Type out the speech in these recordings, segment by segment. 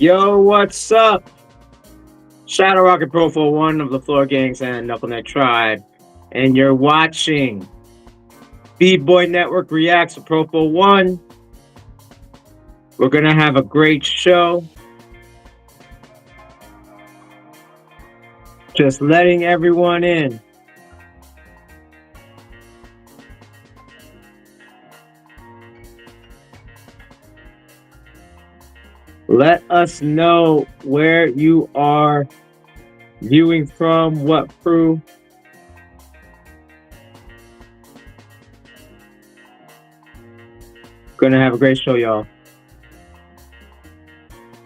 Yo, what's up? Shadow Rocket Pro for one of the Floor Gangs and Knuckleneck Tribe. And you're watching Bboy Network Reacts to Pro for One. We're gonna have a great show. Just letting everyone in. Let us know where you are viewing from, what crew. Gonna have a great show, y'all.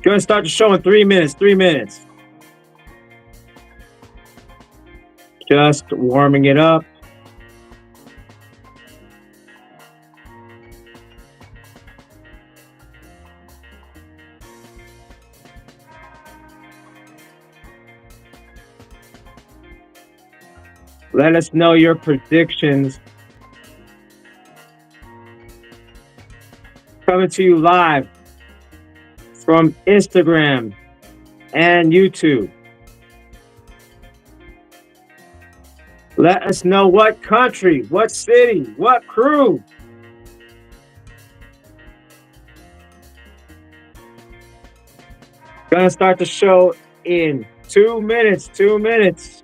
Gonna start the show in 3 minutes. 3 minutes. Just warming it up. Let us know your predictions. Coming to you live from Instagram and YouTube. Let us know what country, what city, what crew. Gonna start the show in 2 minutes. 2 minutes.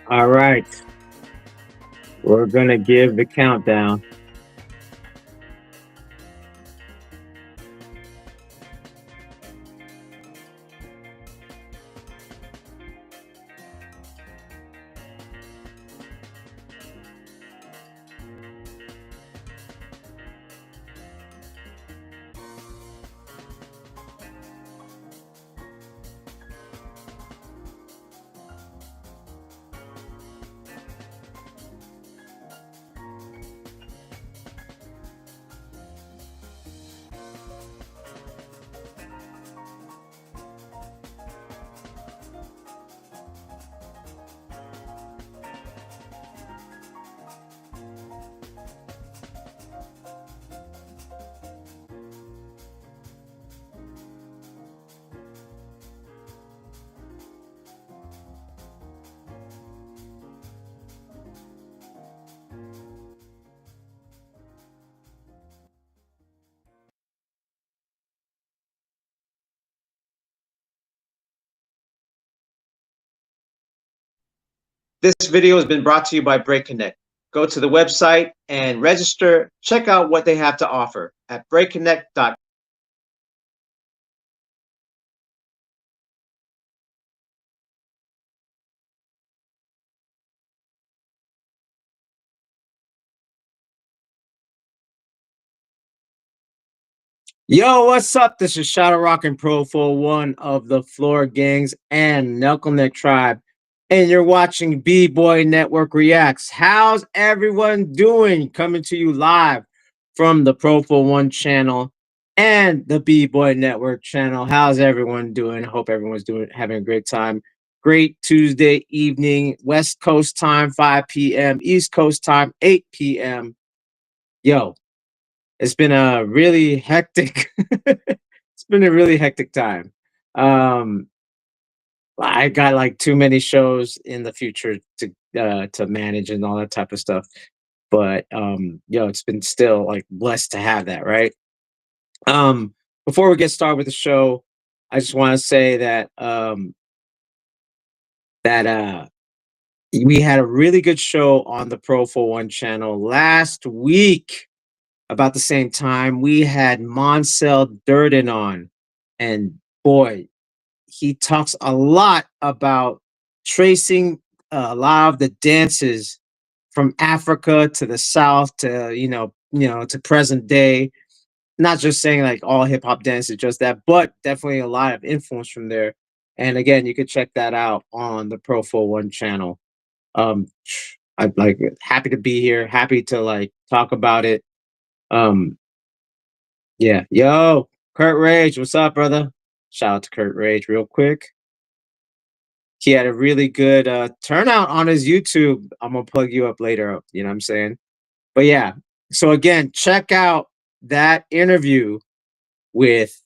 All right. We're gonna give the countdown. This video has been brought to you by Break Connect. Go to the website and register. Check out what they have to offer at breakconnect.com. Yo, what's up? This is Shadow Rockin' Pro for one of the Floor Gangs and Knuckleneck Tribe. And you're watching Bboy Network Reacts. How's everyone doing? Coming to you live from the Pro for One channel and the Bboy Network channel. How's everyone doing? Hope everyone's having a great time. Great Tuesday evening, West Coast time, 5 p.m., East Coast time, 8 p.m. Yo, it's been a really hectic it's been a really hectic time. I got like too many shows in the future to manage and all that type of stuff. But yo, it's been still like blessed to have that, right? Before we get started with the show, I just want to say that that we had a really good show on the Pro for One channel last week. About the same time, we had Monsell Durden on, and boy, he talks a lot about tracing a lot of the dances from Africa to the South to to present day. not just saying like all hip hop dance is just that, but definitely a lot of influence from there. And again, you could check that out on the Pro 41 channel. Um, I'm like happy to be here, happy to like talk about it. Um, yeah, yo, Kurt Rage, what's up, brother? Shout out to Kurt Rage, real quick. He had a really good turnout on his YouTube. I'm gonna plug you up later. You know what I'm saying? But yeah, so again, check out that interview with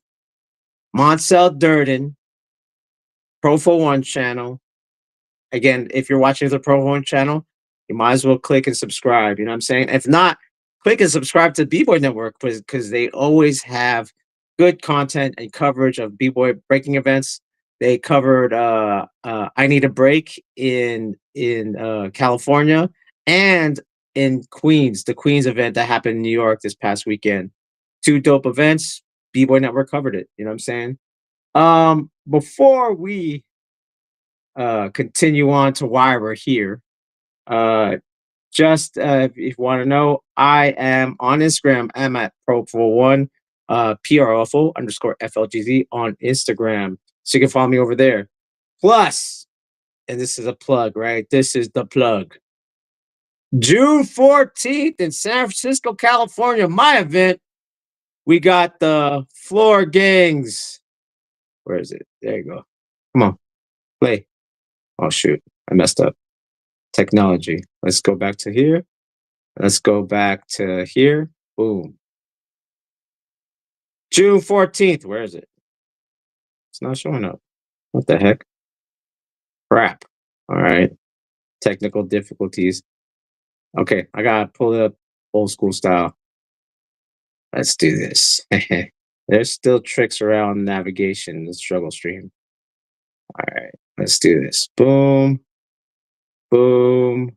Moncel Durden, Pro 41 channel. Again, if you're watching the Pro 41 channel, you might as well click and subscribe. You know what I'm saying? If not, click and subscribe to Bboy Network because they always have good content and coverage of B-Boy breaking events. They covered I Need a Break in California and in Queens, the Queens event that happened in New York this past weekend. Two dope events. B-Boy Network covered it. You know what I'm saying? Before we continue on to why we're here, uh, just if you want to know, I am on Instagram. I'm at Pro41, PROFO underscore FLGZ on Instagram. So you can follow me over there. Plus, and this is a plug, right? This is the plug. June 14th in San Francisco, California, my event. We got the Floor Gangs. Where is it? There you go. Come on, play. Oh, shoot. I messed up. Technology. Let's go back to here. Let's go back to here. Boom. June 14th. Where is it? It's not showing up. What the heck? Crap. All right. Technical difficulties. Okay. I got to pull it up old school style. Let's do this. There's still tricks around navigation, the struggle stream. All right. Let's do this. Boom. Boom.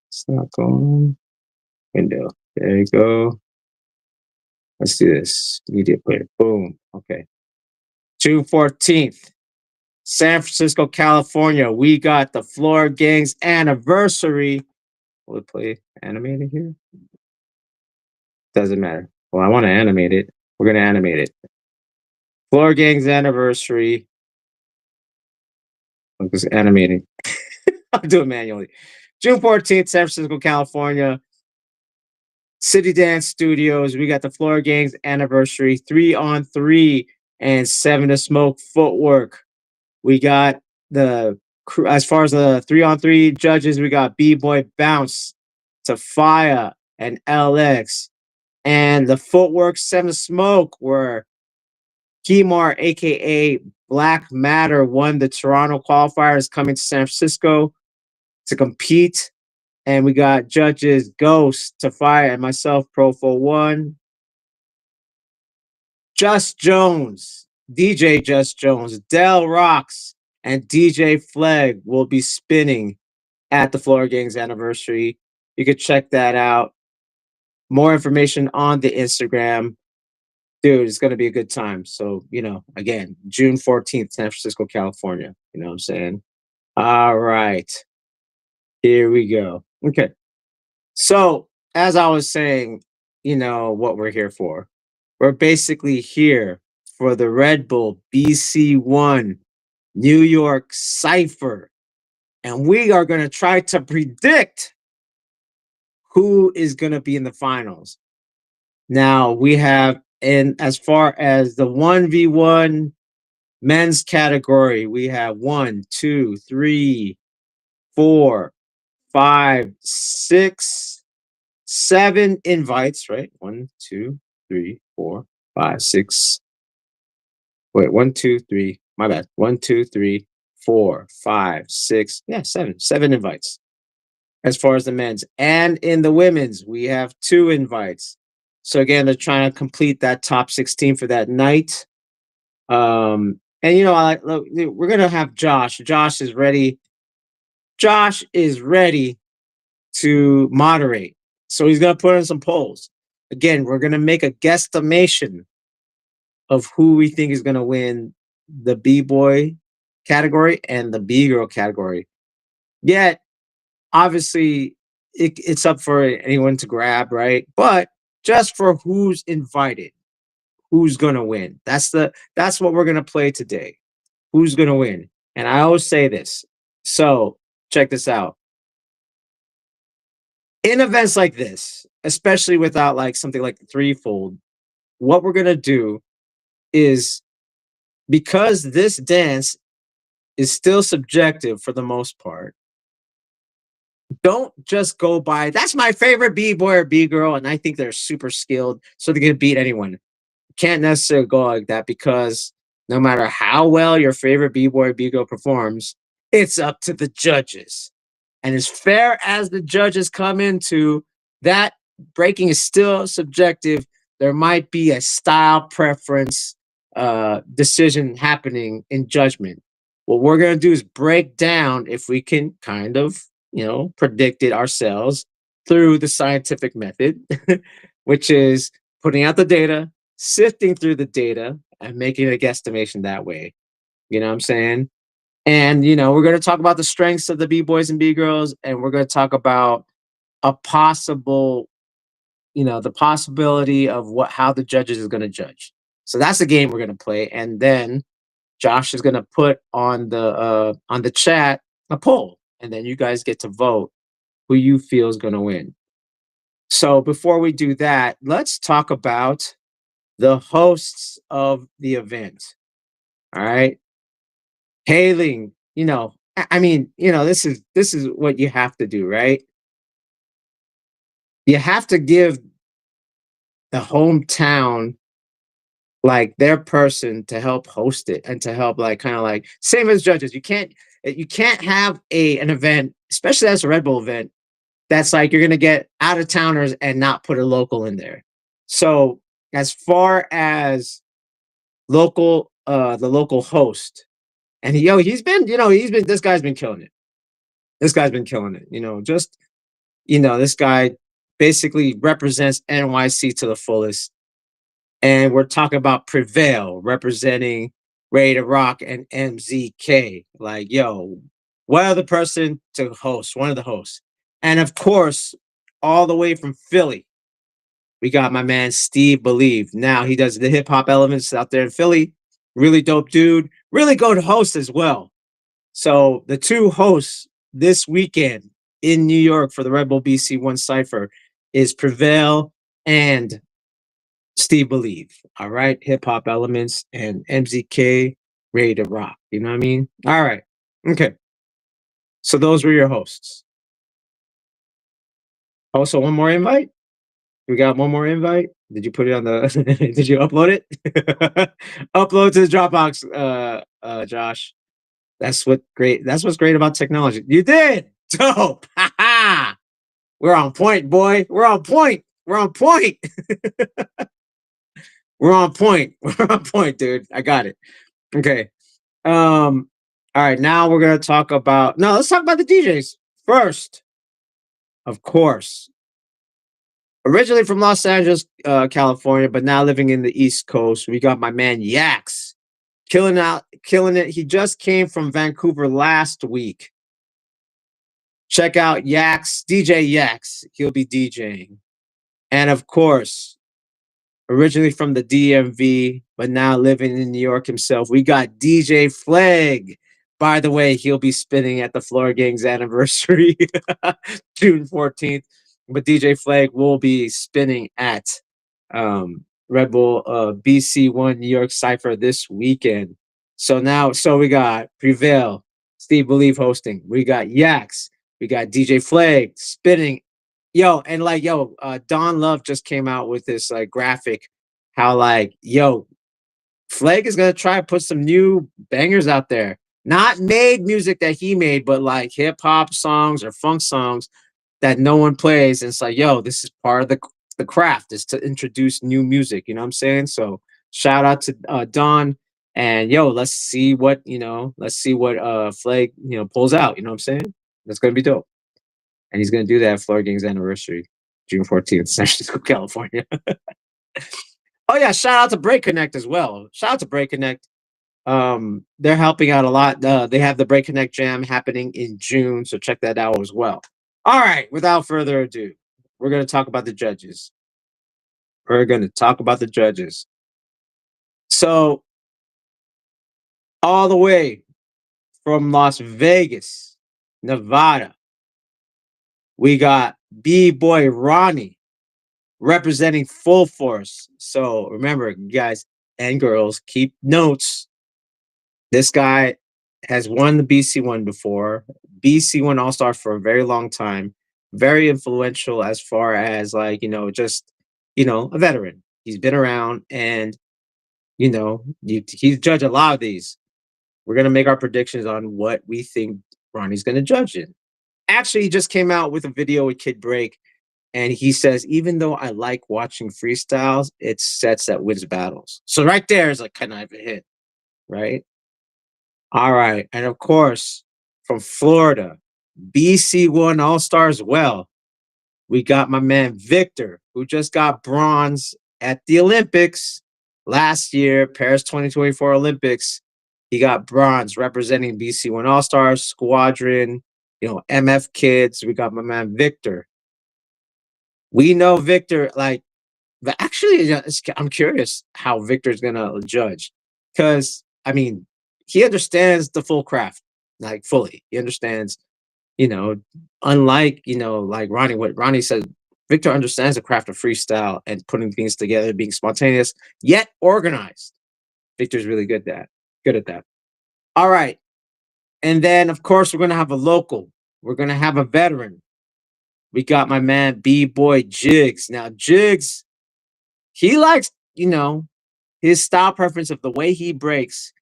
It's not going. Window. There you go. Let's do this. Media player. Boom. Okay. June 14th, San Francisco, California. We got the Floor Gangs anniversary. Will it play animated here? Doesn't matter. Well, I want to animate it. We're going to animate it. Floor Gangs anniversary. I'm just animating. I'll do it manually. June 14th, San Francisco, California. City Dance Studios. We got the Floor Gangs anniversary, 3-on-3 and 7 to Smoke footwork. We got the as far as the 3-on-3 judges, we got B-Boy Bounce, Tafaya, and LX. And the footwork 7 to Smoke were Kimar, aka Black Matter, won the Toronto qualifiers coming to San Francisco to compete. And we got judges Ghost, Tafaya, and myself, Pro 41. Just Jones, DJ Just Jones, Del Rocks, and DJ Flegg will be spinning at the Floor Gangs anniversary. You could check that out. More information on the Instagram. Dude, it's going to be a good time. So, again, June 14th, San Francisco, California. You know what I'm saying? All right. Here we go. Okay. So, as I was saying, what we're here for. We're basically here for the Redbull BC1 New York Cypher. And we are going to try to predict who is going to be in the finals. Now, we have, and as far as the 1v1 men's category, we have 1, 2, 3, 4, 5, 6, 7 invites, right? 1, 2, 3, 4, 5, 6. Wait, 1, 2, 3. My bad. 1, 2, 3, 4, 5, 6. Yeah, 7. 7 invites. As far as the men's. And in the women's, we have 2 invites. So again, they're trying to complete that top 16 for that night. And we're gonna have Josh. Josh is ready. Josh is ready to moderate. So he's gonna put in some polls. Again, we're gonna make a guesstimation of who we think is gonna win the B-boy category and the B-girl category. Yet, obviously, it's up for anyone to grab, right? But just for who's invited, who's gonna win. That's what we're gonna play today. Who's gonna win? And I always say this. So check this out. In events like this, especially without like something like the threefold, what we're gonna do is, because this dance is still subjective for the most part, don't just go by that's my favorite b-boy or b-girl and I think they're super skilled so they can beat anyone. Can't necessarily go like that, because no matter how well your favorite b-boy or b-girl performs, it's up to the judges. And as fair as the judges come into that, breaking is still subjective. There might be a style preference decision happening in judgment. What we're going to do is break down, if we can kind of, predict it ourselves through the scientific method, which is putting out the data, sifting through the data, and making a guesstimation that way. You know what I'm saying? And we're going to talk about the strengths of the B boys and B girls, and we're going to talk about a possible, the possibility of how the judges is going to judge. So that's the game we're going to play, and then Josh is going to put on the chat a poll, and then you guys get to vote who you feel is going to win. So before we do that, let's talk about the hosts of the event. All right. Hailing, I mean, this is what you have to do, right? You have to give the hometown like their person to help host it and to help like kind of like same as judges. You can't have an event, especially as a Red Bull event, that's like you're gonna get out of towners and not put a local in there. So as far as the local host, and this guy's been killing it. This guy's been killing it. This guy basically represents NYC to the fullest. And we're talking about Prevail representing Ready to Rock and MZK. Like, yo, what other person to host? One of the hosts. And of course, all the way from Philly, we got my man Steve Believe. Now he does the hip hop elements out there in Philly. Really dope dude. Really good host as well. So the two hosts this weekend in New York for the Red Bull BC1 Cypher is Prevail and Steve Believe. All right. Hip hop elements and MZK Ready to Rock. You know what I mean? All right. Okay. So those were your hosts. Also, one more invite. We got one more invite. Did you put it on the did you upload it? Upload to the Dropbox, Josh. That's what's great about technology. You did. Dope. We're on point, boy. We're on point. We're on point. We're on point. We're on point, dude. I got it. Okay. All right, now we're gonna talk about no, let's talk about the DJs first. Of course. Originally from Los Angeles, California, but now living in the East Coast. We got my man Yax. Killing it. He just came from Vancouver last week. Check out Yax, DJ Yax. He'll be DJing. And of course, originally from the DMV, but now living in New York himself, we got DJ Flag. By the way, he'll be spinning at the Floor Gang's anniversary, June 14th. But DJ Flag will be spinning at Red Bull BC1 New York Cypher this weekend. So we got Prevail, Steve Believe hosting. We got Yax. We got DJ Flag spinning. Don Love just came out with this like graphic how Flag is gonna try to put some new bangers out there. Not made music that he made, but like hip hop songs or funk songs that no one plays. And it's like, this is part of the craft, is to introduce new music. You know what I'm saying? So shout out to Don, and let's see what Flag pulls out. You know what I'm saying? That's gonna be dope. And he's gonna do that at Floor Gang's anniversary, June 14th, San Francisco, California. Oh yeah, shout out to Break Connect as well. Shout out to Break Connect. They're helping out a lot. They have the Break Connect Jam happening in June, so check that out as well. All right, without further ado, we're going to talk about the judges. We're going to talk about the judges. So, all the way from Las Vegas, Nevada, we got B-Boy Ronnie representing Full Force. So, remember, guys and girls, keep notes. This guy has won the BC1 before, BC1 All Star for a very long time, very influential as far as like, just, a veteran. He's been around and, he's judged a lot of these. We're going to make our predictions on what we think Ronnie's going to judge in. Actually, he just came out with a video with Kid Break, and he says, even though I like watching freestyles, it's sets that wins battles. So right there is like kind of a hit, right? All right. And of course, from Florida, BC1 All Stars well. We got my man Victor, who just got bronze at the Olympics last year, Paris 2024 Olympics. He got bronze representing BC1 All Stars, Squadron, MF Kids. We got my man Victor. We know Victor, like, but actually, I'm curious how Victor's going to judge because, I mean, he understands the full craft, like fully. He understands, you know, unlike, like Ronnie, what Ronnie said, Victor understands the craft of freestyle and putting things together, being spontaneous, yet organized. Victor's really good at that. All right. And then, of course, we're going to have a local. We're going to have a veteran. We got my man B-Boy Jigs. Now, Jigs, he likes, his style preference of the way he breaks.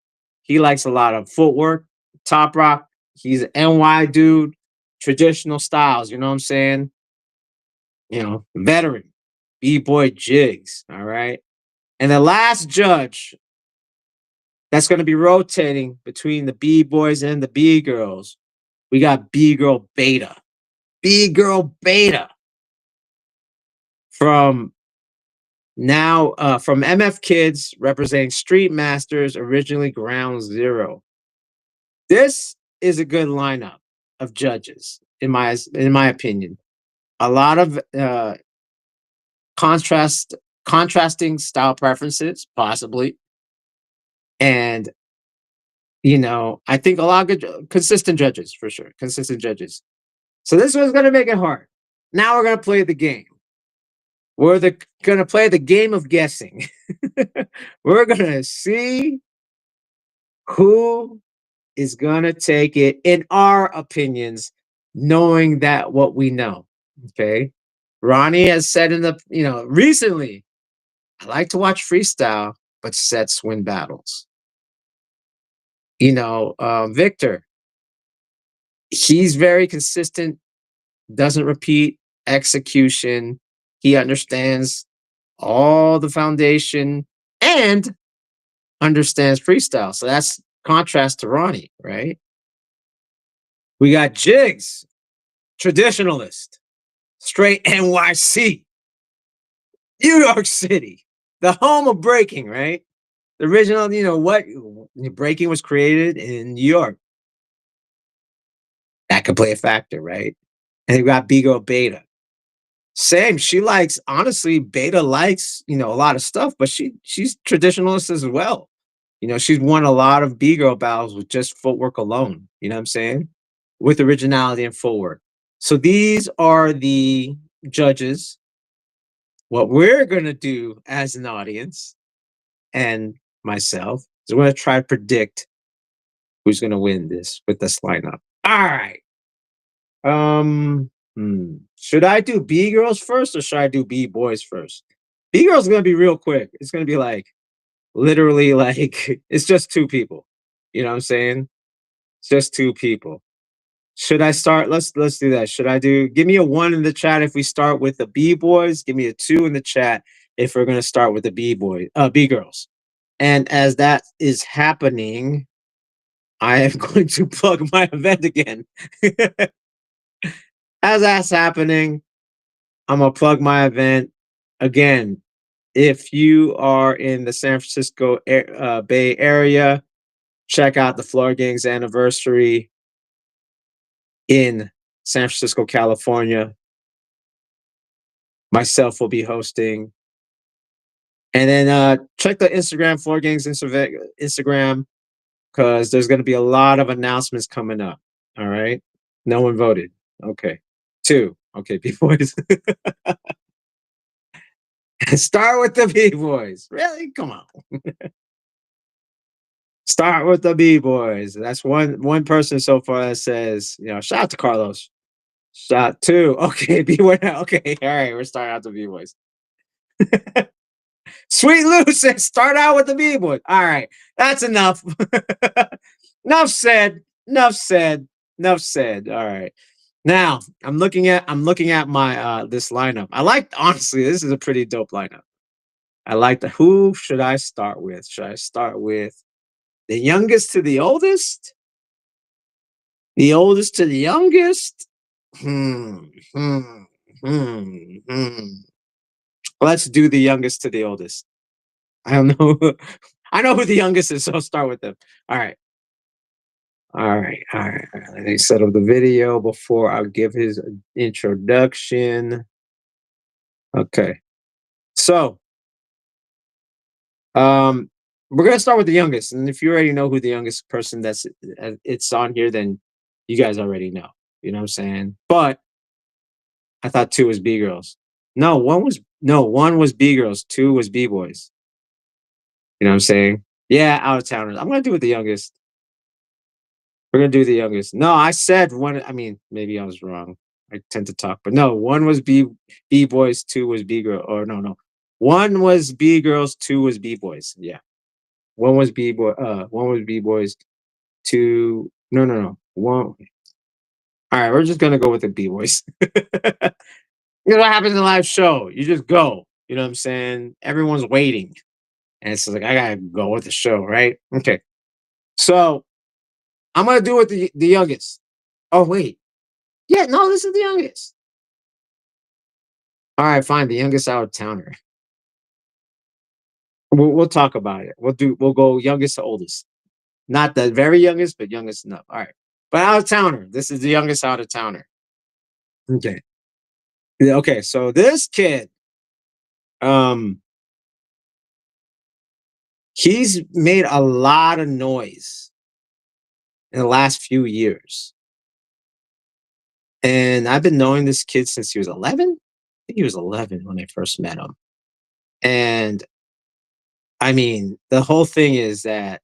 He likes a lot of footwork, top rock. He's an NY dude, traditional styles. You know what I'm saying? Veteran, B-Boy Jigs. All right. And the last judge that's going to be rotating between the B-Boys and the B-Girls, we got B-Girl Beta. B-Girl Beta from from MF Kids representing Street Masters, originally Ground Zero. This is a good lineup of judges, in my opinion. A lot of contrasting style preferences, possibly, and I think a lot of good, consistent judges for sure. Consistent judges. So this one's gonna make it hard. Now we're gonna play the game. We're gonna play the game of guessing. We're gonna see who is gonna take it in our opinions, knowing that what we know. Okay. Ronnie has said recently, I like to watch freestyle, but sets win battles. Victor, he's very consistent, doesn't repeat execution. He understands all the foundation and understands freestyle. So that's contrast to Ronnie, right? We got Jigs, traditionalist, straight NYC, New York City, the home of breaking, right? The original, what breaking was created in New York. That could play a factor, right? And you got B-Girl Beta. Same. She likes, honestly, Beta likes, a lot of stuff, but she's traditionalist as well. She's won a lot of B-Girl battles with just footwork alone. You know what I'm saying? With originality and footwork. So these are the judges. What we're going to do as an audience and myself is we're going to try to predict who's going to win this with this lineup. All right. Should I do B girls first or should I do B boys first? B girls is gonna be real quick. It's gonna be like literally like it's just two people. You know what I'm saying? It's just two people. Should I start? Let's do that. Should I do give me a 1 in the chat if we start with the B boys? Give me a 2 in the chat if we're gonna start with the B girls. And as that is happening, I am going to plug my event again. As that's happening, I'm gonna plug my event again. If you are in the San Francisco Bay Area, check out the Floor Gangs anniversary in San Francisco, California. Myself will be hosting. And then check the Instagram, Floor Gangs Instagram, because there's going to be a lot of announcements coming up. All right. No one voted. Okay. 2. Okay, B-Boys. Start with the B-Boys. Really? Come on. Start with the B-Boys. That's one person so far that says, shout out to Carlos. Shot 2. Okay, B-Boy. Okay, all right. We're starting out the B-Boys. Sweet Lou says, start out with the B-Boys. All right. That's enough. Enough said. Enough said. Enough said. All right. Now I'm looking at my this lineup. Honestly, this is a pretty dope lineup. I like who should I start with? Should I start with the youngest to the oldest? The oldest to the youngest? Hmm. Hmm. Hmm. Hmm. Let's do the youngest to the oldest. I don't know. I know who the youngest is, so I'll start with them. All right. All right. All right. All right. Let me set up the video before I give his introduction. Okay. So, we're gonna start with the youngest, and if you already know who the youngest person that's it's on here, then you guys already know. You know what I'm saying? But I thought 2 was B girls. No, 1 was B girls, 2 was B boys. You know what I'm saying? Yeah, out of towners. I'm gonna do it the youngest. We're gonna do the youngest. No, I said one. I mean, maybe I was wrong. I tend to talk, but no, 1 was B boys, 2 was B girl. Or no. 1 was B girls, 2 was B boys. Yeah. 1 was B boy. 1 was B boys. 2. No. 1. All right, we're just gonna go with the B boys. You know what happens in a live show? You just go. You know what I'm saying? Everyone's waiting, and it's like I gotta go with the show, right? Okay. So I'm gonna do it the youngest. Oh wait, yeah, no, this is the youngest. All right, fine, the youngest out of towner. We'll talk about it. We'll go youngest to oldest. Not the very youngest, but youngest enough. All right. But out of towner. This is the youngest out of towner. Okay. Yeah, okay, so this kid, um, he's made a lot of noise in the last few years. And I've been knowing this kid since he was 11. I think he was 11 when I first met him. And I mean, the whole thing is that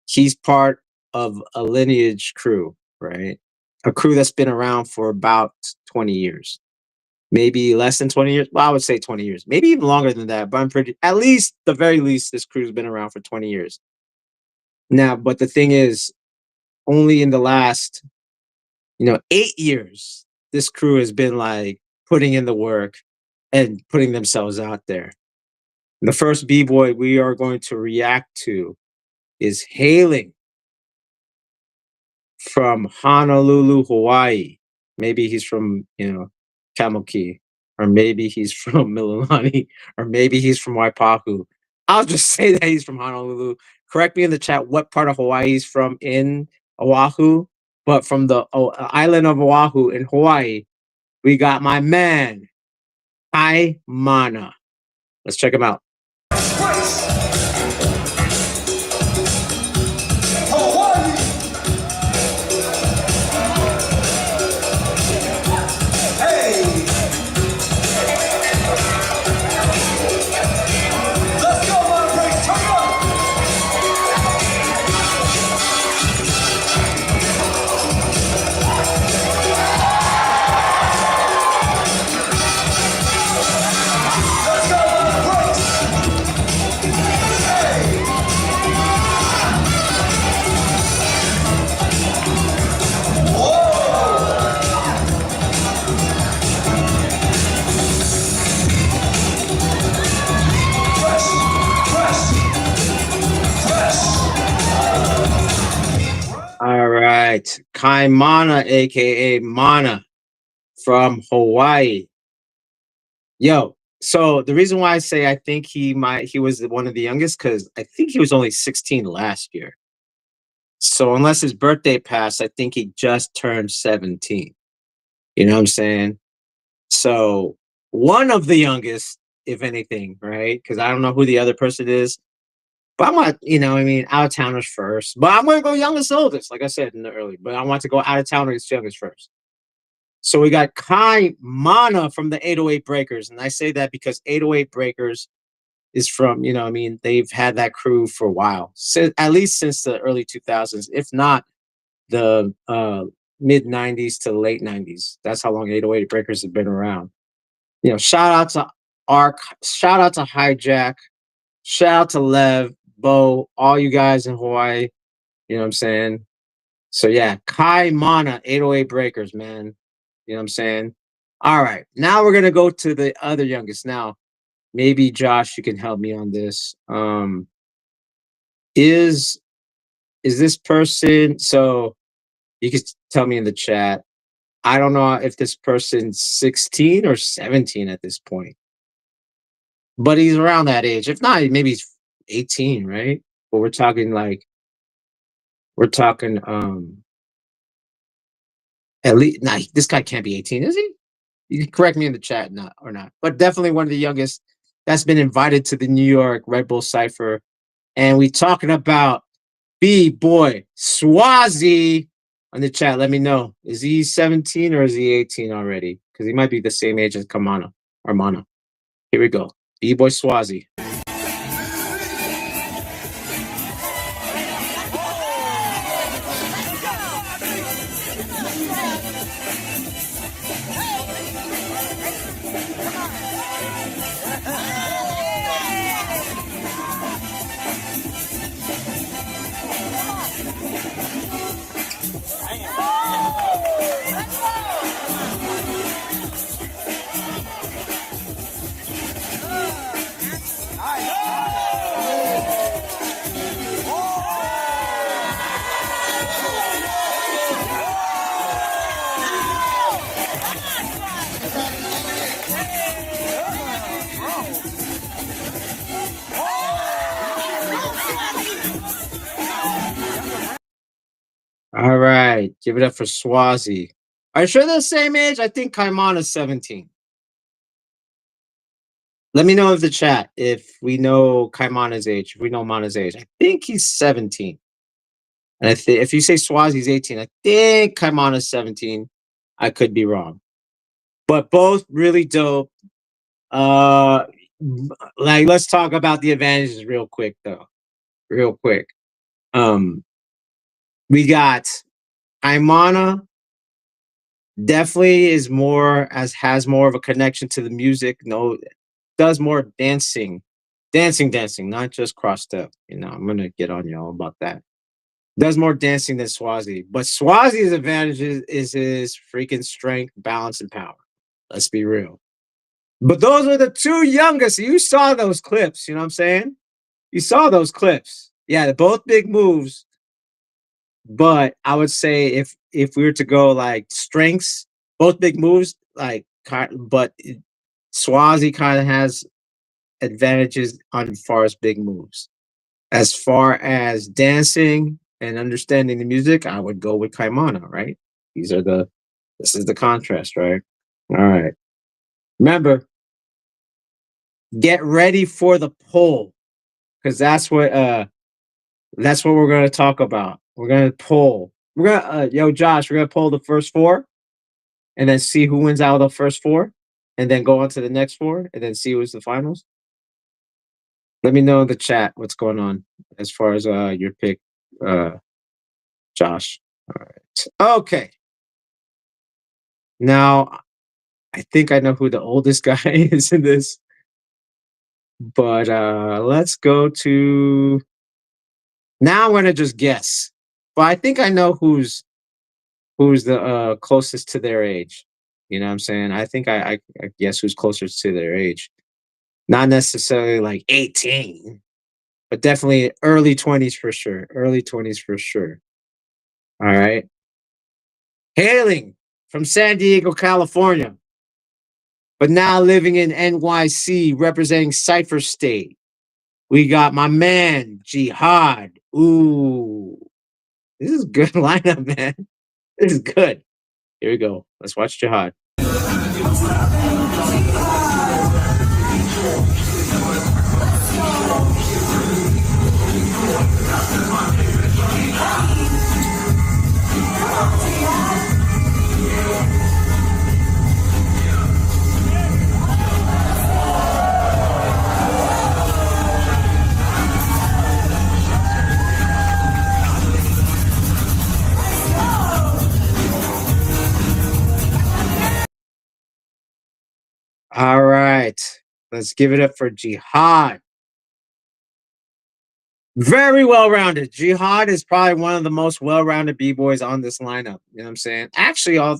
he's part of a lineage crew, right? A crew that's been around for about 20 years, maybe less than 20 years. Well, I would say 20 years, maybe even longer than that. But at least, the very least, this crew's been around for 20 years. Now, but the thing is, only in the last, 8 years, this crew has been like putting in the work and putting themselves out there. The first B-boy we are going to react to is hailing from Honolulu, Hawaii. Maybe he's from, Camel Key, or maybe he's from Mililani, or maybe he's from Waipahu. I'll just say that he's from Honolulu. Correct me in the chat what part of Hawaii he's from in Oahu, but from the island of Oahu in Hawaii, we got my man, Mana. Let's check him out. All right. Mana, aka Mana from Hawaii. Yo, so the reason why I say I think he was one of the youngest, because I think he was only 16 last year. So unless his birthday passed, I think he just turned 17. You know what I'm saying? So one of the youngest if anything, right? Because I don't know who the other person is. But I want, out of towners first. But I'm going to go youngest oldest, like I said in the early. But I want to go out of towners youngest first. So we got Kai Mana from the 808 Breakers. And I say that because 808 Breakers is from, they've had that crew for a while, at least since the early 2000s, if not the mid 90s to late 90s. That's how long 808 Breakers have been around. Shout out to Ark, shout out to Hijack, shout out to Lev, Bo, all you guys in Hawaii. You know what I'm saying? So yeah, Kai Mana, 808 Breakers, man. You know what I'm saying? All right. Now we're gonna go to the other youngest. Now, maybe Josh, you can help me on this. Is this person, so you can tell me in the chat. I don't know if this person's 16 or 17 at this point. But he's around that age. If not, maybe he's 18, right? But we're talking at least, nah, this guy can't be 18, is he? You can correct me in the chat, or not. But definitely one of the youngest that's been invited to the New York Redbull Cypher. And we talking about Bboy Swazi on the chat. Let me know. Is he 17 or is he 18 already? Because he might be the same age as Kamana or Mana. Here we go. Bboy Swazi. All right, give it up for Swazi. Are you sure they're the same age? I think Kaimana's 17. Let me know in the chat if we know Kaimana's age, if we know Mana's age. I think he's 17. And if you say Swazi's 18, I think Kaimana's 17. I could be wrong. But both really dope. Let's talk about the advantages real quick, though. Real quick. We got Kaimana. Definitely has more of a connection to the music. Does more dancing, not just cross step. I'm gonna get on y'all about that. Does more dancing than Swazi, but Swazi's advantage is his freaking strength, balance, and power. Let's be real. But those are the two youngest. You saw those clips. You know what I'm saying? You saw those clips. Yeah, they're both big moves. But I would say if we were to go like strengths, both big moves, but Swazi kind of has advantages on as far as big moves. As far as dancing and understanding the music, I would go with Kaimana, right? This is the contrast, right? All right. Remember, get ready for the poll, because that's what we're gonna talk about. We're gonna poll. We're gonna Josh, we're gonna poll the first four and then see who wins out of the first four, and then go on to the next four, and then see who's the finals. Let me know in the chat what's going on as far as your pick, Josh. All right. Okay. Now, I think I know who the oldest guy is in this, but let's go to. Now I'm gonna just guess, but I think I know who's the closest to their age. You know what I'm saying? I think I guess who's closest to their age. Not necessarily like 18, but definitely early 20s for sure. Early 20s for sure. All right. Hailing from San Diego, California, but now living in NYC, representing Cypher State. We got my man, Jihad. Ooh, this is good lineup, man. This is good. Here we go. Let's watch Jihad. All right. Let's give it up for Jihad. Very well rounded. Jihad is probably one of the most well rounded B-boys on this lineup. You know what I'm saying? Actually,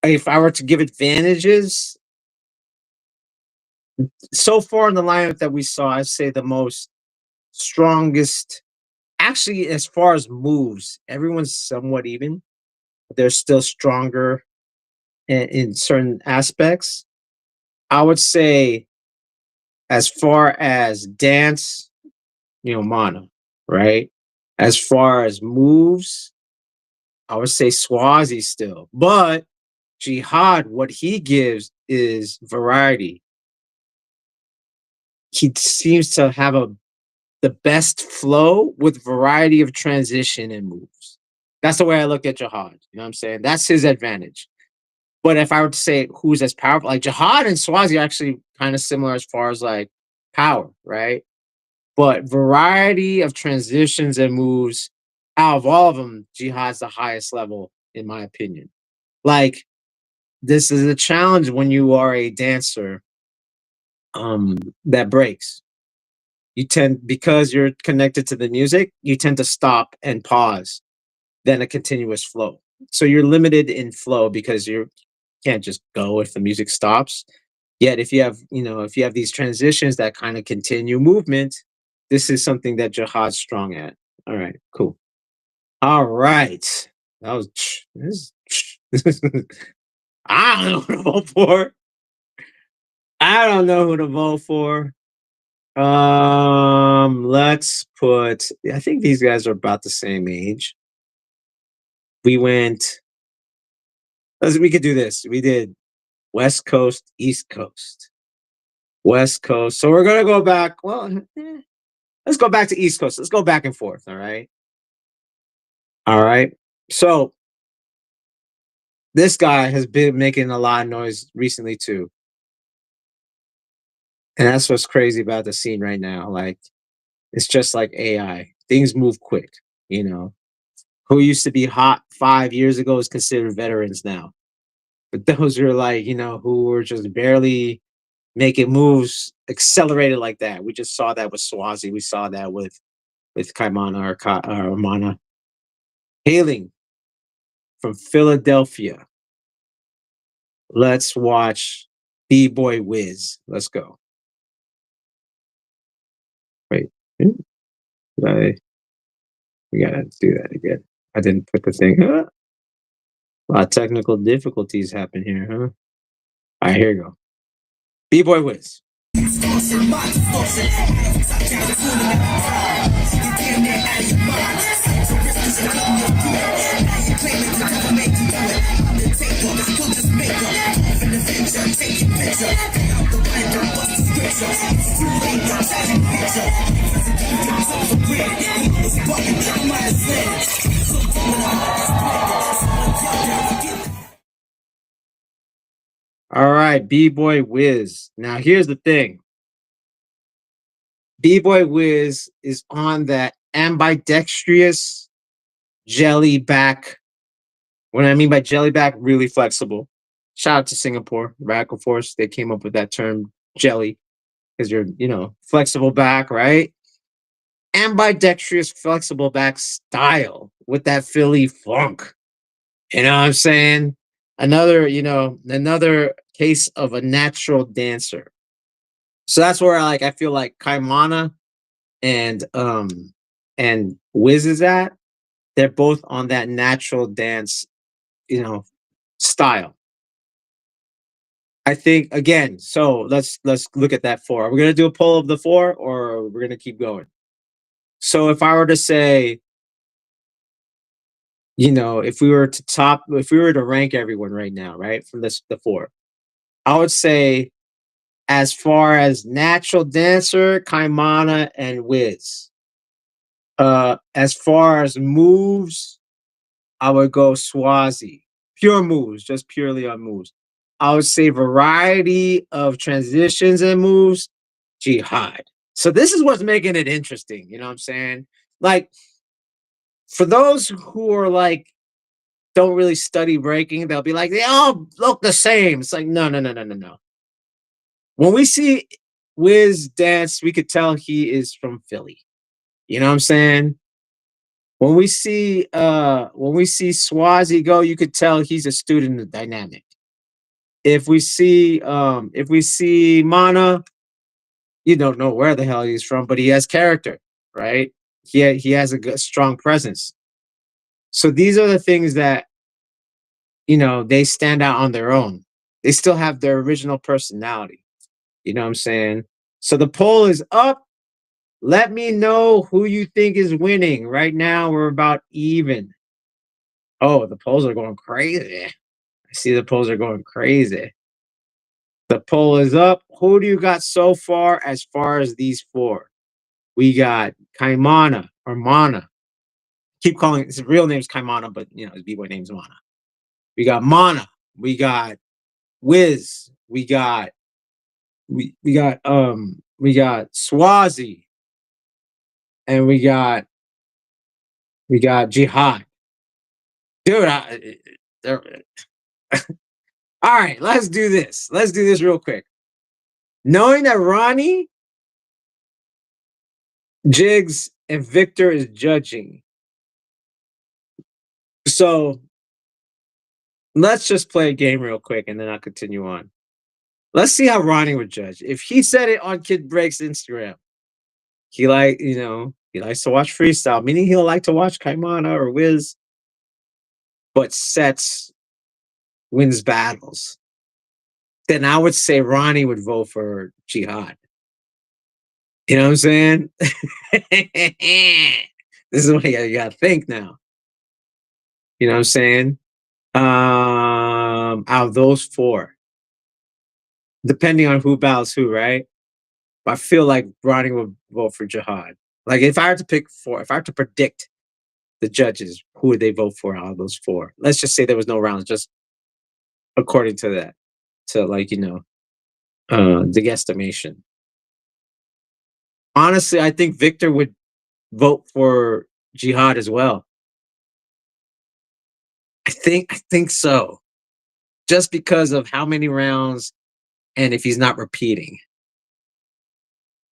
if I were to give advantages so far in the lineup that we saw, I'd say the most strongest. Actually, as far as moves, everyone's somewhat even. They're still stronger in certain aspects. I would say, as far as dance, Mana, right? As far as moves, I would say Swazi still. But Jihad, what he gives is variety. He seems to have the best flow with variety of transition and moves. That's the way I look at Jihad. You know what I'm saying? That's his advantage. But if I were to say who's as powerful, like Jihad and Swazi are actually kind of similar as far as like power, right? But variety of transitions and moves, out of all of them, Jihad's the highest level, in my opinion. Like, this is a challenge when you are a dancer that breaks. You tend, because you're connected to the music, you tend to stop and pause than a continuous flow. So you're limited in flow because you can't just go if the music stops. Yet if you have, if you have these transitions that kind of continue movement, this is something that Jihad's strong at. All right, cool. All right. That was this. I don't know who to vote for. I don't know who to vote for. Let's put. I think these guys are about the same age. We went. We could do this. We did West Coast, East Coast, West Coast. So we're gonna go back. Well, let's go back to East Coast. Let's go back and forth. All right. All right. So this guy has been making a lot of noise recently too. And that's what's crazy about the scene right now. Like, it's just like AI. Things move quick, you know. Who used to be hot 5 years ago is considered veterans now. But those are like, who were just barely making moves accelerated like that. We just saw that with Swazi. We saw that with Kaimana or Mana. Hailing from Philadelphia. Let's watch B-Boy Wiz. Let's go. Wait. We gotta do that again. I didn't put the thing. A lot of technical difficulties happen here, huh? All right, here you go. B-Boy Wiz. All right, B-Boy Wiz. Now, here's the thing. B-Boy Wiz is on that ambidextrous jelly back. What I mean by jelly back, really flexible. Shout out to Singapore, Radical Force. They came up with that term jelly because you're, flexible back, right? Ambidextrous flexible back style with that Philly funk. You know what I'm saying? Another case of a natural dancer. So that's where I feel like Kaimana and Wiz is at. They're both on that natural dance, style. I think again, so let's look at that four. Are we gonna do a poll of the four or we're gonna keep going? So if I were to say, if we were to rank everyone right now, right, from the four, I would say as far as natural dancer, Kaimana and Wiz. As far as moves, I would go Swazi. Pure moves, just purely on moves. I would say variety of transitions and moves, Jihad. So this is what's making it interesting. You know what I'm saying? Like, for those who are like don't really study breaking, they'll be like, they all look the same. It's like, no, no, no, no, no, no. When we see Wiz dance, we could tell he is from Philly. You know what I'm saying? When we see Swazi go, you could tell he's a student of dynamic. If we see Mana, you don't know where the hell he's from, but he has character, right? He has a good, strong presence. So these are the things that they stand out on their own. They still have their original personality. You know what I'm saying? So the poll is up. Let me know who you think is winning. Right now, we're about even. Oh, the polls are going crazy. I see the polls are going crazy. The poll is up. Who do you got so far as these four? We got Kaimana or Mana. Keep calling his real name's Kaimana, but his B-boy name's Mana. We got Mana. We got Wiz. We got Swazi. And we got Jihad. Dude, all right, let's do this. Let's do this real quick. Knowing that Ronnie, Jigs, and Victor is judging. So let's just play a game real quick and then I'll continue on. Let's see how Ronnie would judge. If he said it on Kid Break's Instagram, he likes to watch freestyle, meaning he'll like to watch Kaimana or Wiz, but sets wins battles. Then I would say Ronnie would vote for Jihad. You know what I'm saying? This is what you gotta think now. You know what I'm saying? Out of those four, depending on who battles who, right? I feel like Ronnie would vote for Jihad. Like if I had to pick four, if I had to predict the judges, who would they vote for out of those four? Let's just say there was no rounds, just according to that, to the guesstimation. Honestly, I think Victor would vote for Jihad as well. I think so. Just because of how many rounds and if he's not repeating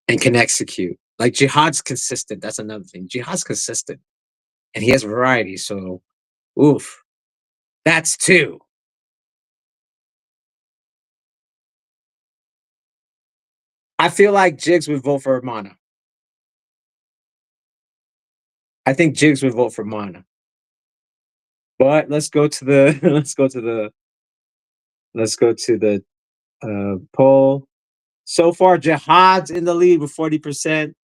and can execute. Like Jihad's consistent. That's another thing. Jihad's consistent. And he has variety. So oof. That's two. I feel like Jigs would vote for Mana. I think Jigs would vote for Mana. But let's go to the poll. So far, Jihad's in the lead with 40%.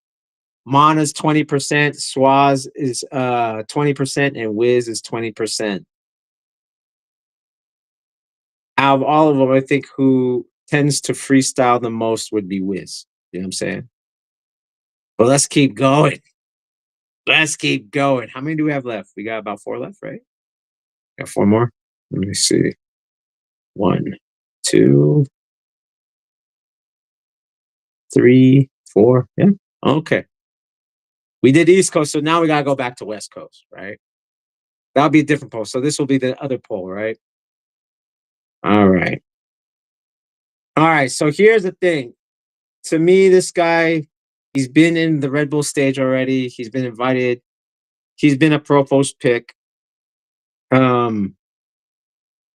Mana's 20%. Swaz is 20%, and Wiz is 20%. Out of all of them, I think who tends to freestyle the most would be Wiz. You know what I'm saying? But let's keep going. Let's keep going. How many do we have left? We got about 4 left, right? Got 4 more. Let me see. 1, 2, 3, 4. Yeah. Okay. We did East Coast, so now we gotta go back to West Coast, right? That'll be a different poll. So this will be the other poll, right? All right. All right. So here's the thing. To me, this guy, he's been in the Red Bull stage already. He's been invited. He's been a Pro Post pick.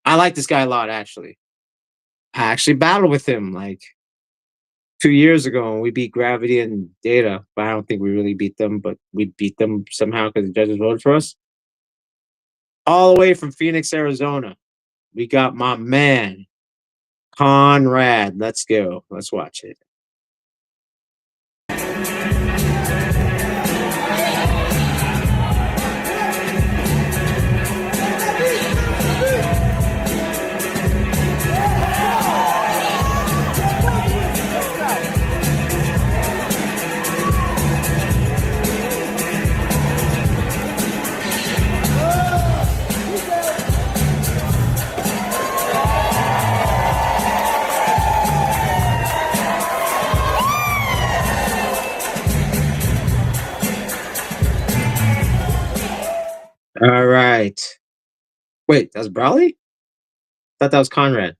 I like this guy a lot, actually. I actually battled with him like 2 years ago, and we beat Gravity and Data, but I don't think we really beat them, but we beat them somehow because the judges voted for us. All the way from Phoenix, Arizona, we got my man, Conrad. Let's go. Let's watch it. All right. Wait, that's Brawley? Thought that was Conrad.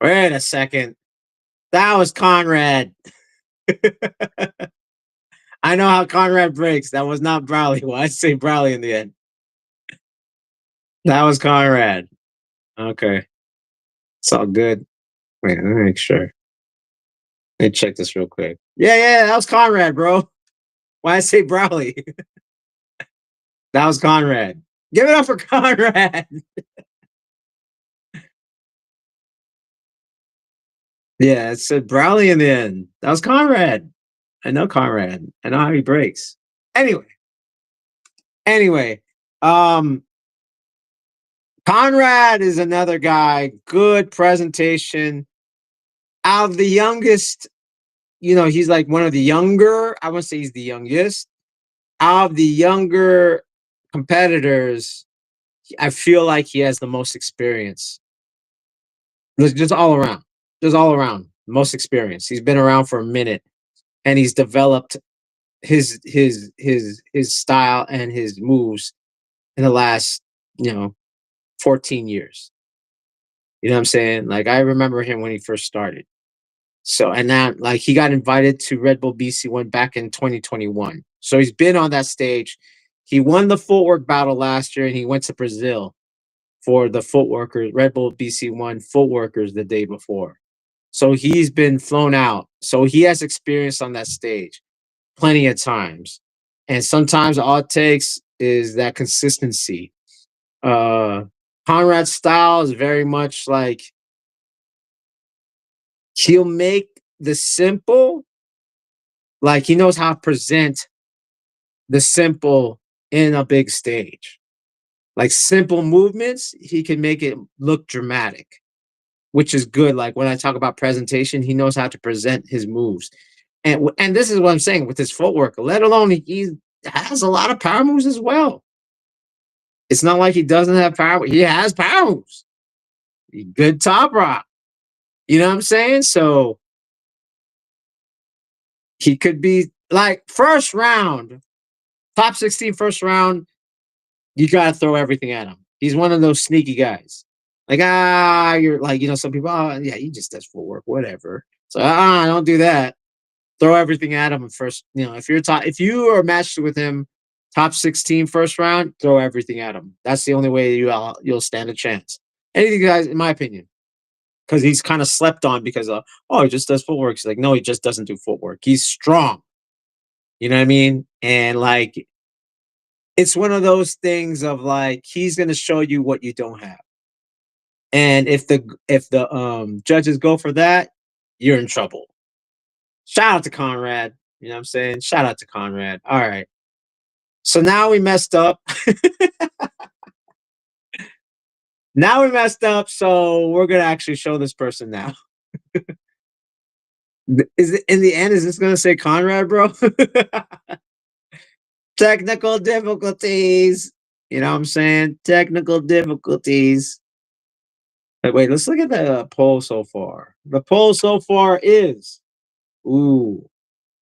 Wait a second. That was Conrad. I know how Conrad breaks. That was not Brawley. Well, I'd say Brawley in the end. That was Conrad. Okay. It's all good. Wait, let me make sure. Let me check this real quick. Yeah, that was Conrad, bro. Why I say Brawley? That was Conrad. Give it up for Conrad. Yeah, it said Brawley in the end. That was Conrad. I know Conrad. I know how he breaks. Anyway, um, Conrad is another guy. Good presentation. Out of the youngest, he's like one of the younger. I wouldn't say he's the youngest. Out of the younger competitors, I feel like he has the most experience. Just all around. Just all around. Most experience. He's been around for a minute and he's developed his style and his moves in the last, 14 years. You know what I'm saying? Like I remember him when he first started. So and now like he got invited to Redbull BC1 back in 2021. So he's been on that stage. He won the footwork battle last year and he went to Brazil for the footworkers, Redbull BC1 footworkers the day before. So he's been flown out. So he has experience on that stage plenty of times. And sometimes all it takes is that consistency. Uh Conrad's style is very much like he'll make the simple, like he knows how to present the simple in a big stage. Like simple movements, he can make it look dramatic, which is good. Like when I talk about presentation, he knows how to present his moves. And this is what I'm saying with his footwork, let alone he has a lot of power moves as well. It's not like he doesn't have power. He has power moves. Good top rock. You know what I'm saying? So he could be like first round, top 16 first round. You got to throw everything at him. He's one of those sneaky guys. Like, you're like, some people, yeah, he just does footwork, whatever. So, don't do that. Throw everything at him first. If you are matched with him, top 16 first round, throw everything at him. That's the only way you'll stand a chance. Anything, guys, in my opinion, because he's kind of slept on because he just does footwork. He's like, no, he just doesn't do footwork. He's strong. You know what I mean? And like, it's one of those things of like he's going to show you what you don't have. And if the judges go for that, you're in trouble. Shout out to Conrad. You know what I'm saying? Shout out to Conrad. All right. So now we messed up. Now we messed up. So we're going to actually show this person now. Is it in the end? Is this going to say Conrad, bro? Technical difficulties. You know what I'm saying? Technical difficulties. Wait, let's look at the poll so far. The poll so far is,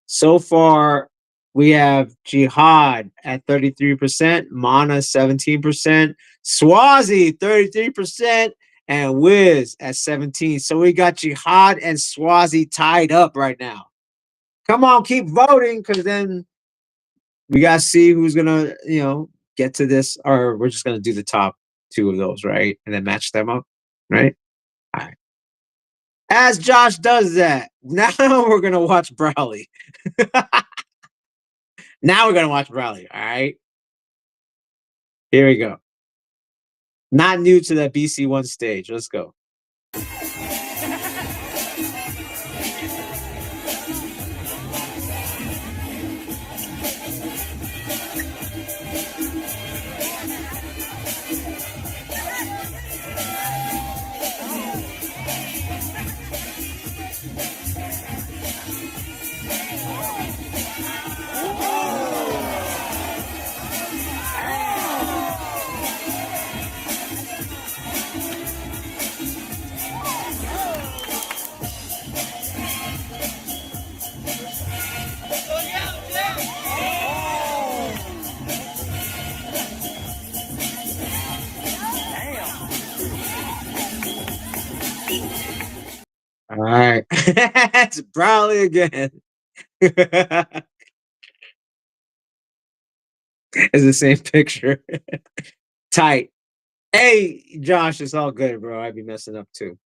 so far we have Jihad at 33%, Mana 17%, Swazi 33%, and Wiz at 17%. So we got Jihad and Swazi tied up right now. Come on, keep voting, because then we got to see who's going to, get to this, or we're just going to do the top two of those, right? And then match them up, right? All right. As Josh does that, now we're going to watch Brawley. Now we're going to watch Brawley, all right? Here we go. Not new to that BC1 stage. Let's go. All right. It's Brawley again. It's the same picture. Tight. Hey, Josh, it's all good, bro. I'd be messing up too.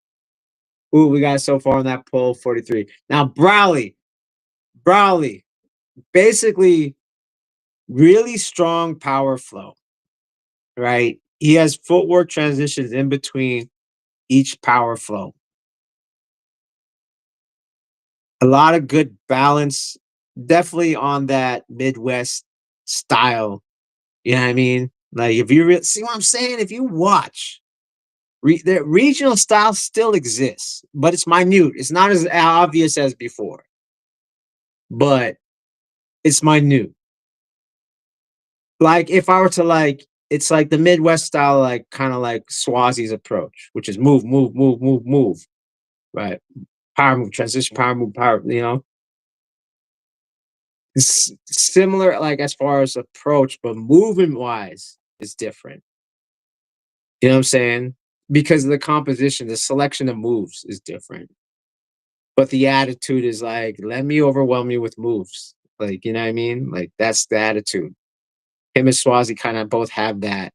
Ooh, we got so far on that poll 43. Now, Brawley, basically really strong power flow, right? He has footwork transitions in between each power flow. A lot of good balance, definitely on that Midwest style. You know what I mean? Like if you see what I'm saying, if you watch, the regional style still exists, but it's minute. It's not as obvious as before, but it's minute. Like if I were to like, it's like the Midwest style, like kind of like Swazi's approach, which is move, move, move, move, move, right? Power move, transition, power move, power. You know, it's similar, like as far as approach, but movement wise, is different. You know what I'm saying? Because of the composition, the selection of moves is different. But the attitude is like, let me overwhelm you with moves. Like, you know what I mean? Like that's the attitude. Him and Swazi kind of both have that.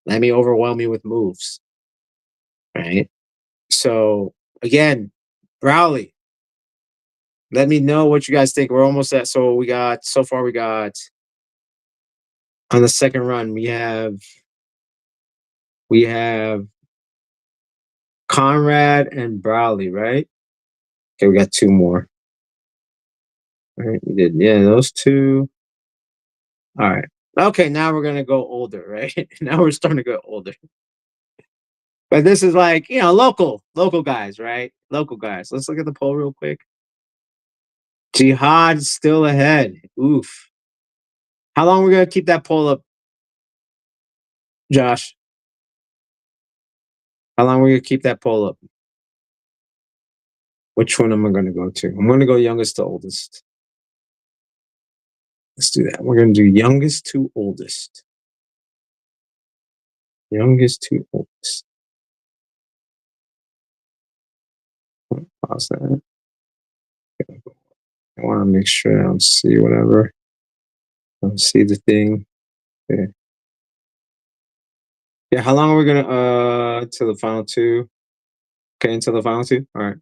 Let me overwhelm you with moves. Right. So again, Browley, let me know what you guys think. We're almost at, so we got, so far we got on the second run, we have Conrad and Browley, right? Okay, we got two more. All right, we did, yeah, those two. All right. Okay, now we're gonna go older, right? Now we're starting to go older. But this is like, local guys, right? Local guys. Let's look at the poll real quick. Jihad still ahead. Oof. How long are we gonna keep that poll up, Josh? How long are we gonna keep that poll up? Which one am I gonna go to? I'm gonna go youngest to oldest. Let's do that. We're gonna do youngest to oldest. Youngest to oldest. Pause that. I want to make sure I don't see whatever. I don't see the thing. Okay. Yeah, how long are we gonna to the final two? Okay, until the final two? All right.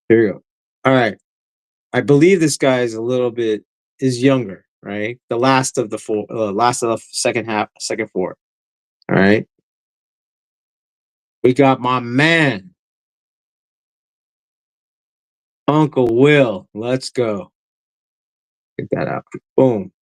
Here we go. All right. I believe this guy is a little bit is younger, right? The last of the four, last of the second half, second four. All right. We got my man, Uncle Will. Let's go. Get that out. Boom.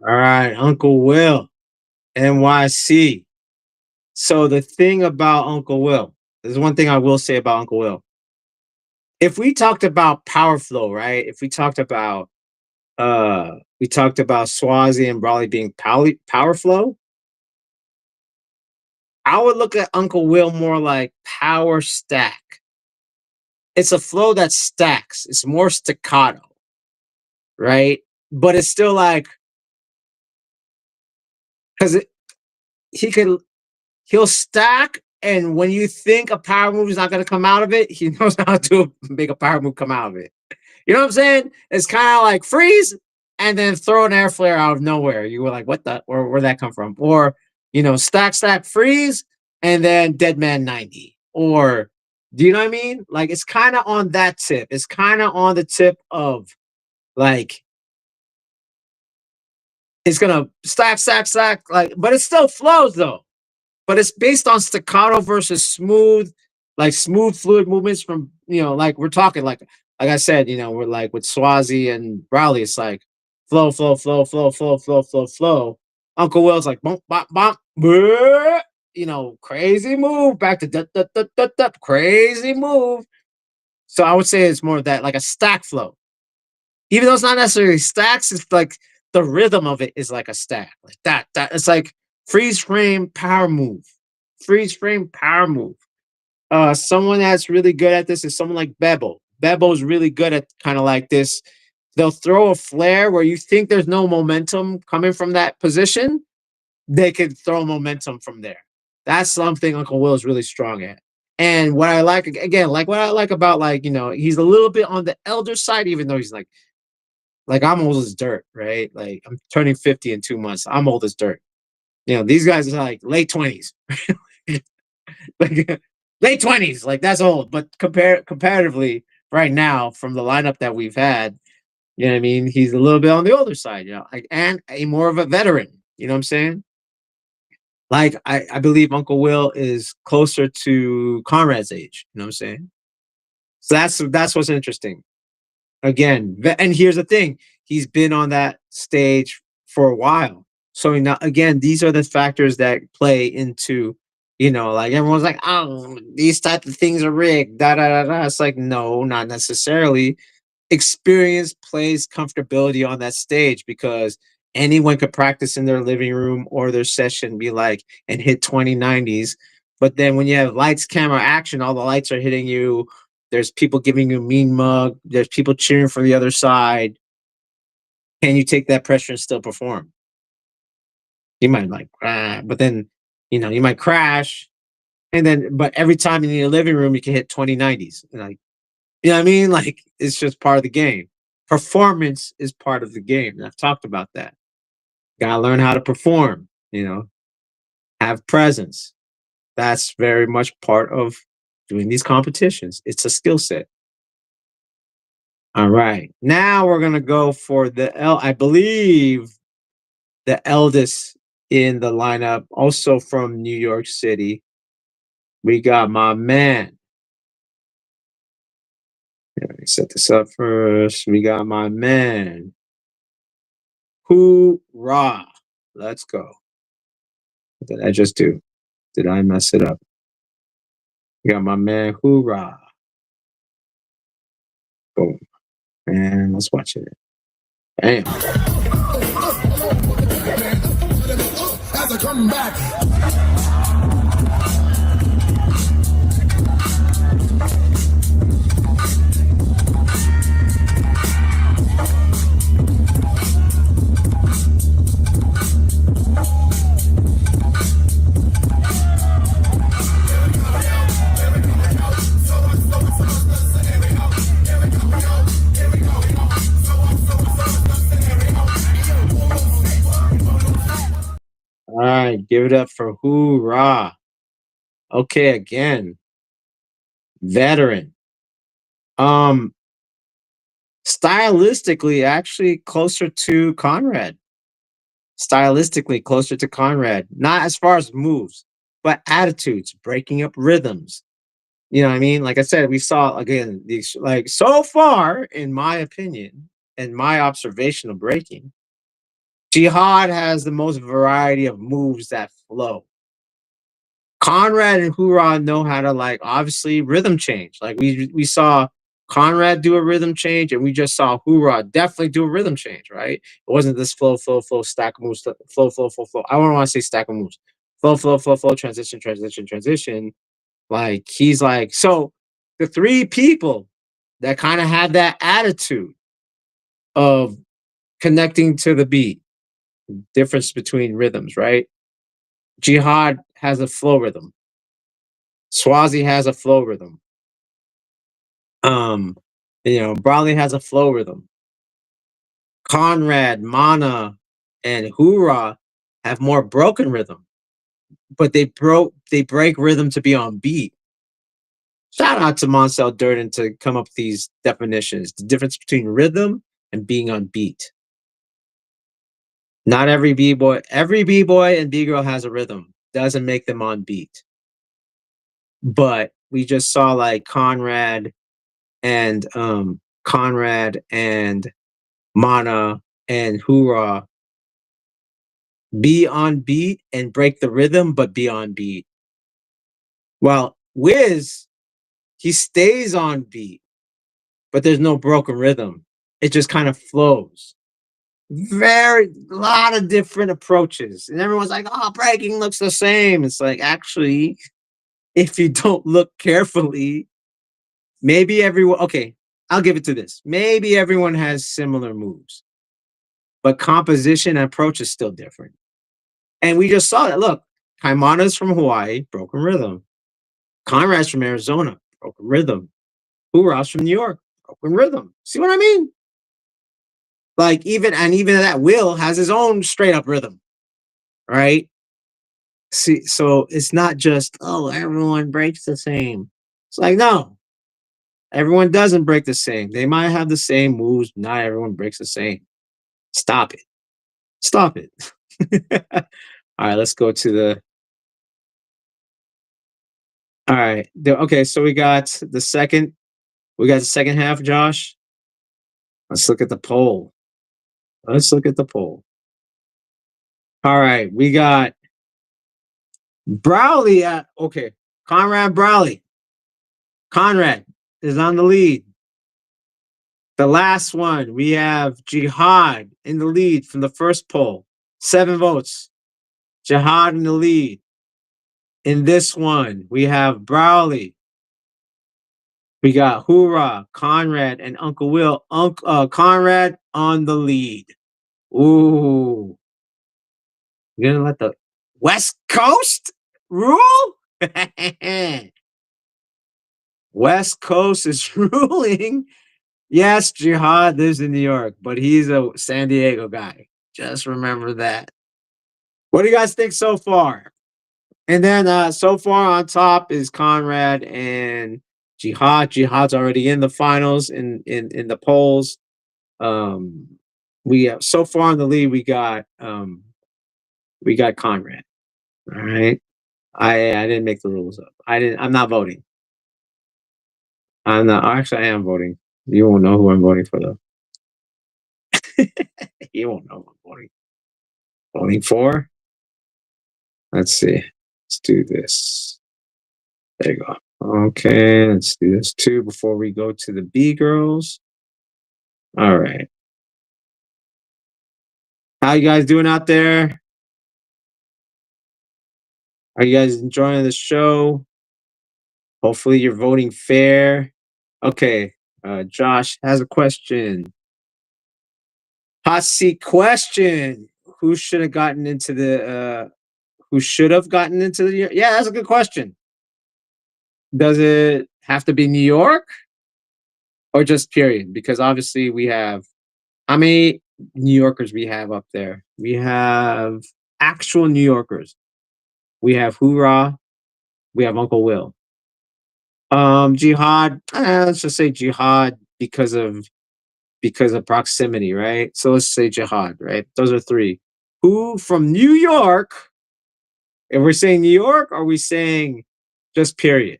All right, Uncle Will, NYC. So the thing about Uncle Will, there's one thing I will say about Uncle Will. If we talked about power flow, right? If we talked about Swazi and Brawley being power flow, I would look at Uncle Will more like power stack. It's a flow that stacks. It's more staccato, right? But it's still like, because he could he'll stack, and when you think a power move is not going to come out of it, he knows how to make a power move come out of it. You know what I'm saying? It's kind of like freeze and then throw an air flare out of nowhere. You were like, what the, or where'd that come from? Or, stack, freeze, and then dead man 90. Or, do you know what I mean? Like, it's kind of on that tip. It's kind of on the tip of, like, it's going to stack, like, but it still flows, though. But it's based on staccato versus smooth, like smooth fluid movements from, like we're talking like I said, we're like with Swazi and Rowley, it's like flow, flow, flow, flow, flow, flow, flow, flow. Uncle Will's like bump, bop, bop, crazy move back to crazy move. So I would say it's more of that like a stack flow. Even though it's not necessarily stacks, it's like the rhythm of it is like a stack. Like that it's like freeze frame power move. Freeze frame power move. Someone that's really good at this is someone like Bebo. Bebo's really good at kind of like this. They'll throw a flare where you think there's no momentum coming from that position. They could throw momentum from there. That's something Uncle Will is really strong at. And what I like again, like what I like about like, he's a little bit on the elder side, even though he's like I'm old as dirt, right? Like I'm turning 50 in 2 months. I'm old as dirt. These guys are like late 20s. Like late 20s, like that's old. But comparatively right now, from the lineup that we've had, you know what I mean? He's a little bit on the older side, like, and a more of a veteran. You know what I'm saying? Like I believe Uncle Will is closer to Conrad's age. You know what I'm saying? So that's what's interesting. Again, and here's the thing: he's been on that stage for a while. So now, again, these are the factors that play into, like everyone's like, oh, these type of things are rigged. Da da da da. It's like, no, not necessarily. Experience plays comfortability on that stage because anyone could practice in their living room or their session, be like, and hit 2090s. But then when you have lights, camera, action, all the lights are hitting you. There's people giving you a mean mug. There's people cheering from the other side. Can you take that pressure and still perform? You might like, but then, you might crash. And then, but every time in your living room, you can hit 2090s. Like, you know what I mean? Like, it's just part of the game. Performance is part of the game. And I've talked about that. Gotta learn how to perform, have presence. That's very much part of doing these competitions. It's a skill set. All right. Now we're gonna go for I believe the eldest in the lineup, also from New York City. We got my man. Let me set this up first. We got my man. Hoorah. Let's go. What did I just do? Did I mess it up? We got my man. Hoorah. Boom. And let's watch it. Bam. As I come back. All right, give it up for Hoorah. Okay, again, veteran. Um, stylistically, actually closer to Conrad. Stylistically closer to Conrad. Not as far as moves, but attitudes, breaking up rhythms. You know what I mean? Like I said, we saw again these like so far, in my opinion, and my observation of breaking, Jihad has the most variety of moves that flow. Conrad and Huron know how to like obviously rhythm change. Like we saw Conrad do a rhythm change, and we just saw Hoorah definitely do a rhythm change, right? It wasn't this flow, flow, flow, stack of moves, flow, flow, flow, flow. I don't want to say stack of moves. Flow, flow, flow, flow, transition, transition, transition. Like he's like, so the three people that kind of had that attitude of connecting to the beat, difference between rhythms, right? Jihad has a flow rhythm. Swazi has a flow rhythm. Um, Brawley has a flow rhythm. Conrad, Mana, and Hoorah have more broken rhythm, but they break rhythm to be on beat. Shout out to Monsell Durden to come up with these definitions. The difference between rhythm and being on beat. Not every B-boy and B-girl has a rhythm. Doesn't make them on beat. But we just saw like Conrad and Mana and Hoorah be on beat and break the rhythm, but be on beat. Well, Wiz, he stays on beat, but there's no broken rhythm. It just kind of flows. Very lot of different approaches. And everyone's like, oh, breaking looks the same. It's like, actually, if you don't look carefully, maybe everyone, okay, I'll give it to this. Maybe everyone has similar moves, but composition and approach is still different. And we just saw that. Look, Kaimana's from Hawaii, broken rhythm. Conrad's from Arizona, broken rhythm. Hoorah's from New York, broken rhythm. See what I mean? Like even that Will has his own straight up rhythm, right? See, so it's not just, oh, everyone breaks the same. It's like, no, everyone doesn't break the same. They might have the same moves, not everyone breaks the same. Stop it. Stop it. All right, let's go to the. All right. Okay, so we got the second half, Josh. Let's look at the poll. Let's look at the poll. All right, we got Browley at okay. Conrad Browley. Conrad is on the lead. The last one, we have Jihad in the lead from the first poll. 7 votes. Jihad in the lead. In this one, we have Browley. We got Hoorah, Conrad, and Uncle Will. Conrad on the lead. Ooh. You're gonna let the West Coast rule? West Coast is ruling. Yes, Jihad lives in New York, but he's a San Diego guy. Just remember that. What do you guys think so far? And then so far on top is Conrad and Jihad. Jihad's already in the finals in the polls. Um, we so far in the lead we got Conrad. All right. I didn't make the rules up. I'm not voting. I'm not actually I am voting. You won't know who I'm voting for though. You won't know who I'm voting. Voting for? Let's see. Let's do this. There you go. Okay, let's do this too before we go to the B girls. All right. How you guys doing out there? Are you guys enjoying the show? Hopefully you're voting fair. Okay. Josh has a question. Hot seat question. Who should have gotten into the who should have gotten into the yeah, that's a good question. Does it have to be New York or just period? Because obviously we have how many New Yorkers we have up there? We have actual New Yorkers. We have Hoorah. We have Uncle Will. Jihad. Let's just say Jihad because of proximity, right? So let's say Jihad, right? Those are 3. Who from New York? If we're saying New York, are we saying just period?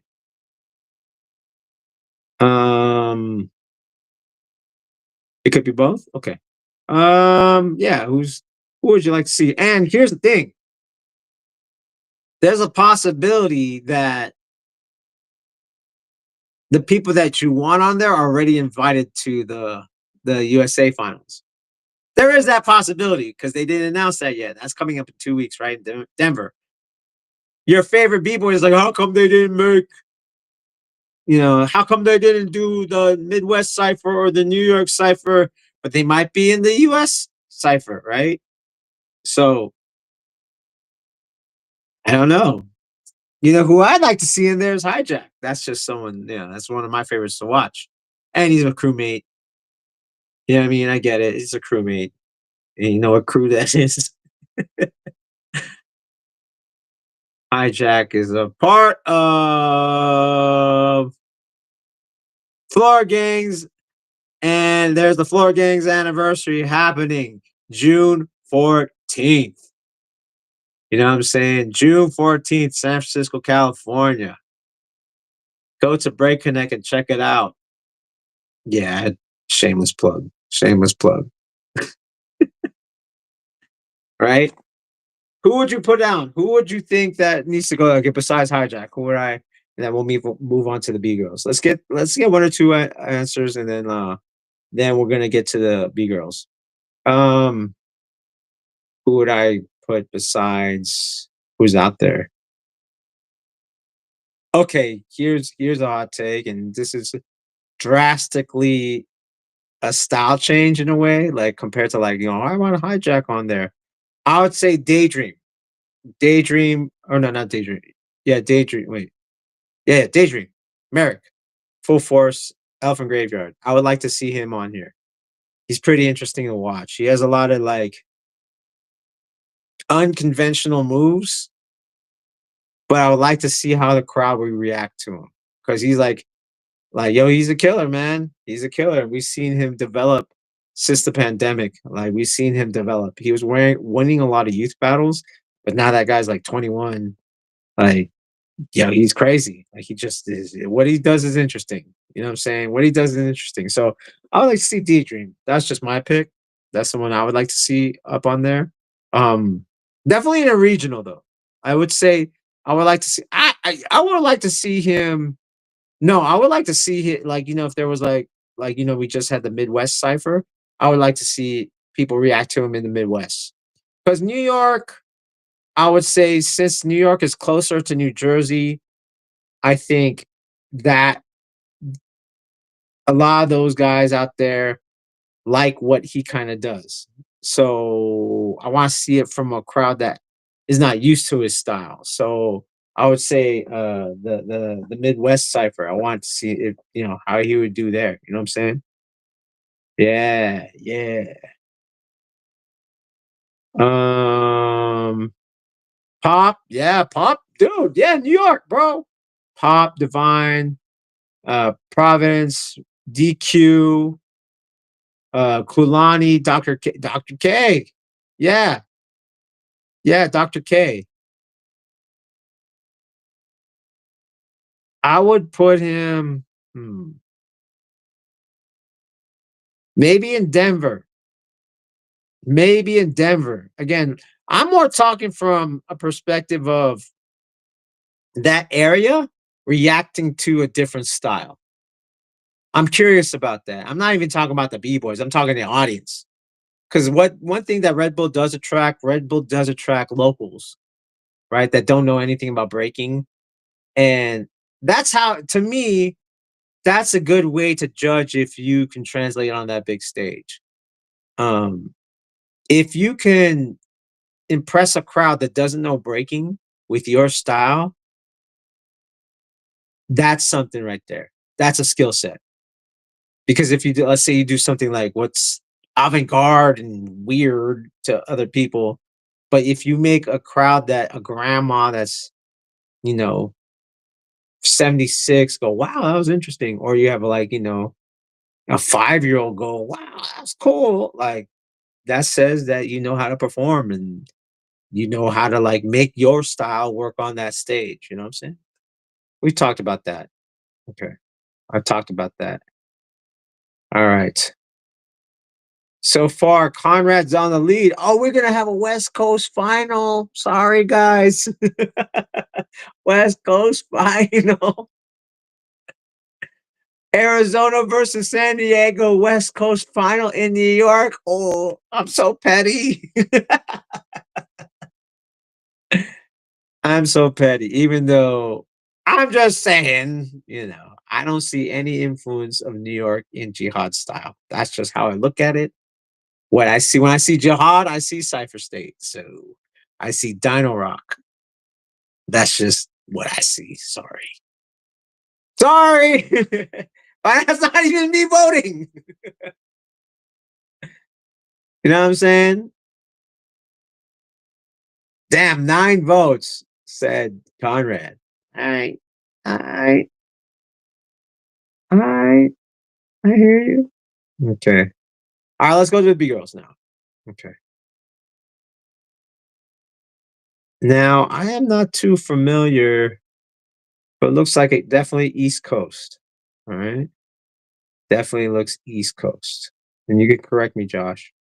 It could be both. Okay. Yeah. Who would you like to see? And here's the thing: there's a possibility that the people that you want on there are already invited to the USA finals. There is that possibility because they didn't announce that yet. That's coming up in 2 weeks, right? Denver. Your favorite B-boy is like, how come they didn't make, how come they didn't do the Midwest Cypher or the New York Cypher, but they might be in the US Cypher, right? So I don't know. You know who I'd like to see in there is Hijack. That's just someone, that's one of my favorites to watch. And he's a crewmate. Yeah, I mean, I get it. He's a crewmate. And you know what crew that is? Hijack is a part of Floor Gangs, and there's the Floor Gangs anniversary happening June 14th. You know what I'm saying? June 14th, San Francisco, California. Go to Break Connect and check it out. Yeah, shameless plug. Shameless plug. Right? Who would you put down? Who would you think that needs to go besides Hijack? Who would I and then we'll move on to the B girls. Let's get one or two answers, and then we're gonna get to the B girls. Um, who would I put besides who's out there? Okay, here's a hot take, and this is drastically a style change in a way, like compared to like I want to hijack on there. I would say Daydream, Daydream, or no, not Daydream. Yeah, Daydream. Wait, yeah, Daydream, Merrick, Full Force, Elephant Graveyard. I would like to see him on here. He's pretty interesting to watch. He has a lot of like unconventional moves, but I would like to see how the crowd will react to him because he's like, yo, he's a killer, man. He's a killer. We've seen him develop since the pandemic. Like we've seen him develop. He was winning a lot of youth battles, but now that guy's like 21. Like, yo, he's crazy. Like he just is. What he does is interesting. You know what I'm saying? What he does is interesting. So I would like to see D Dream. That's just my pick. That's the one I would like to see up on there. Um, Definitely in a regional though. I would say I would like to see. I would like to see him. No, I would like to see it like, if there was we just had the Midwest Cypher. I would like to see people react to him in the Midwest. Because New York, I would say since New York is closer to New Jersey, I think that a lot of those guys out there like what he kind of does. So I want to see it from a crowd that is not used to his style. So I would say the Midwest Cipher. I want to see it, how he would do there. You know what I'm saying? Yeah, yeah. Um, Pop, yeah, Pop, dude, yeah, New York, bro. Pop, Divine, Providence, DQ, Kulani, Dr. K. Yeah, yeah, Dr. K. I would put him maybe in Denver. Maybe in Denver. Again, I'm more talking from a perspective of that area reacting to a different style. I'm curious about that. I'm not even talking about the B-boys. I'm talking the audience. Because one thing that Red Bull does attract locals, right? That don't know anything about breaking. And that's how, to me, that's a good way to judge if you can translate on that big stage. Um, if you can impress a crowd that doesn't know breaking with your style, that's something right there. That's a skill set. Because if you do, let's say you do something like what's avant-garde and weird to other people, but if you make a crowd that a grandma that's, you know, 76 go, wow, that was interesting. Or you have like, a 5-year-old go, wow, that's cool. Like that says that you know how to perform and you know how to like make your style work on that stage. You know what I'm saying? We talked about that. Okay. I've talked about that. All right. So far, Conrad's on the lead. Oh, we're gonna have a West Coast final. Sorry, guys. West Coast final. Arizona versus San Diego, West Coast final in New York. Oh, I'm so petty. I'm so petty, even though I'm just saying, I don't see any influence of New York in jihad style. That's just how I look at it. What I see when I see jihad, I see Cypher State. So I see Dino Rock. That's just what I see. Sorry. Sorry. But that's not even me voting. You know what I'm saying? Damn, 9 votes, said Conrad. All right. All right. All right. I hear you. Okay. All right, let's go to the B girls now. Okay. Now, I am not too familiar, but it looks like it definitely East Coast. All right. Definitely looks East Coast. And you can correct me, Josh.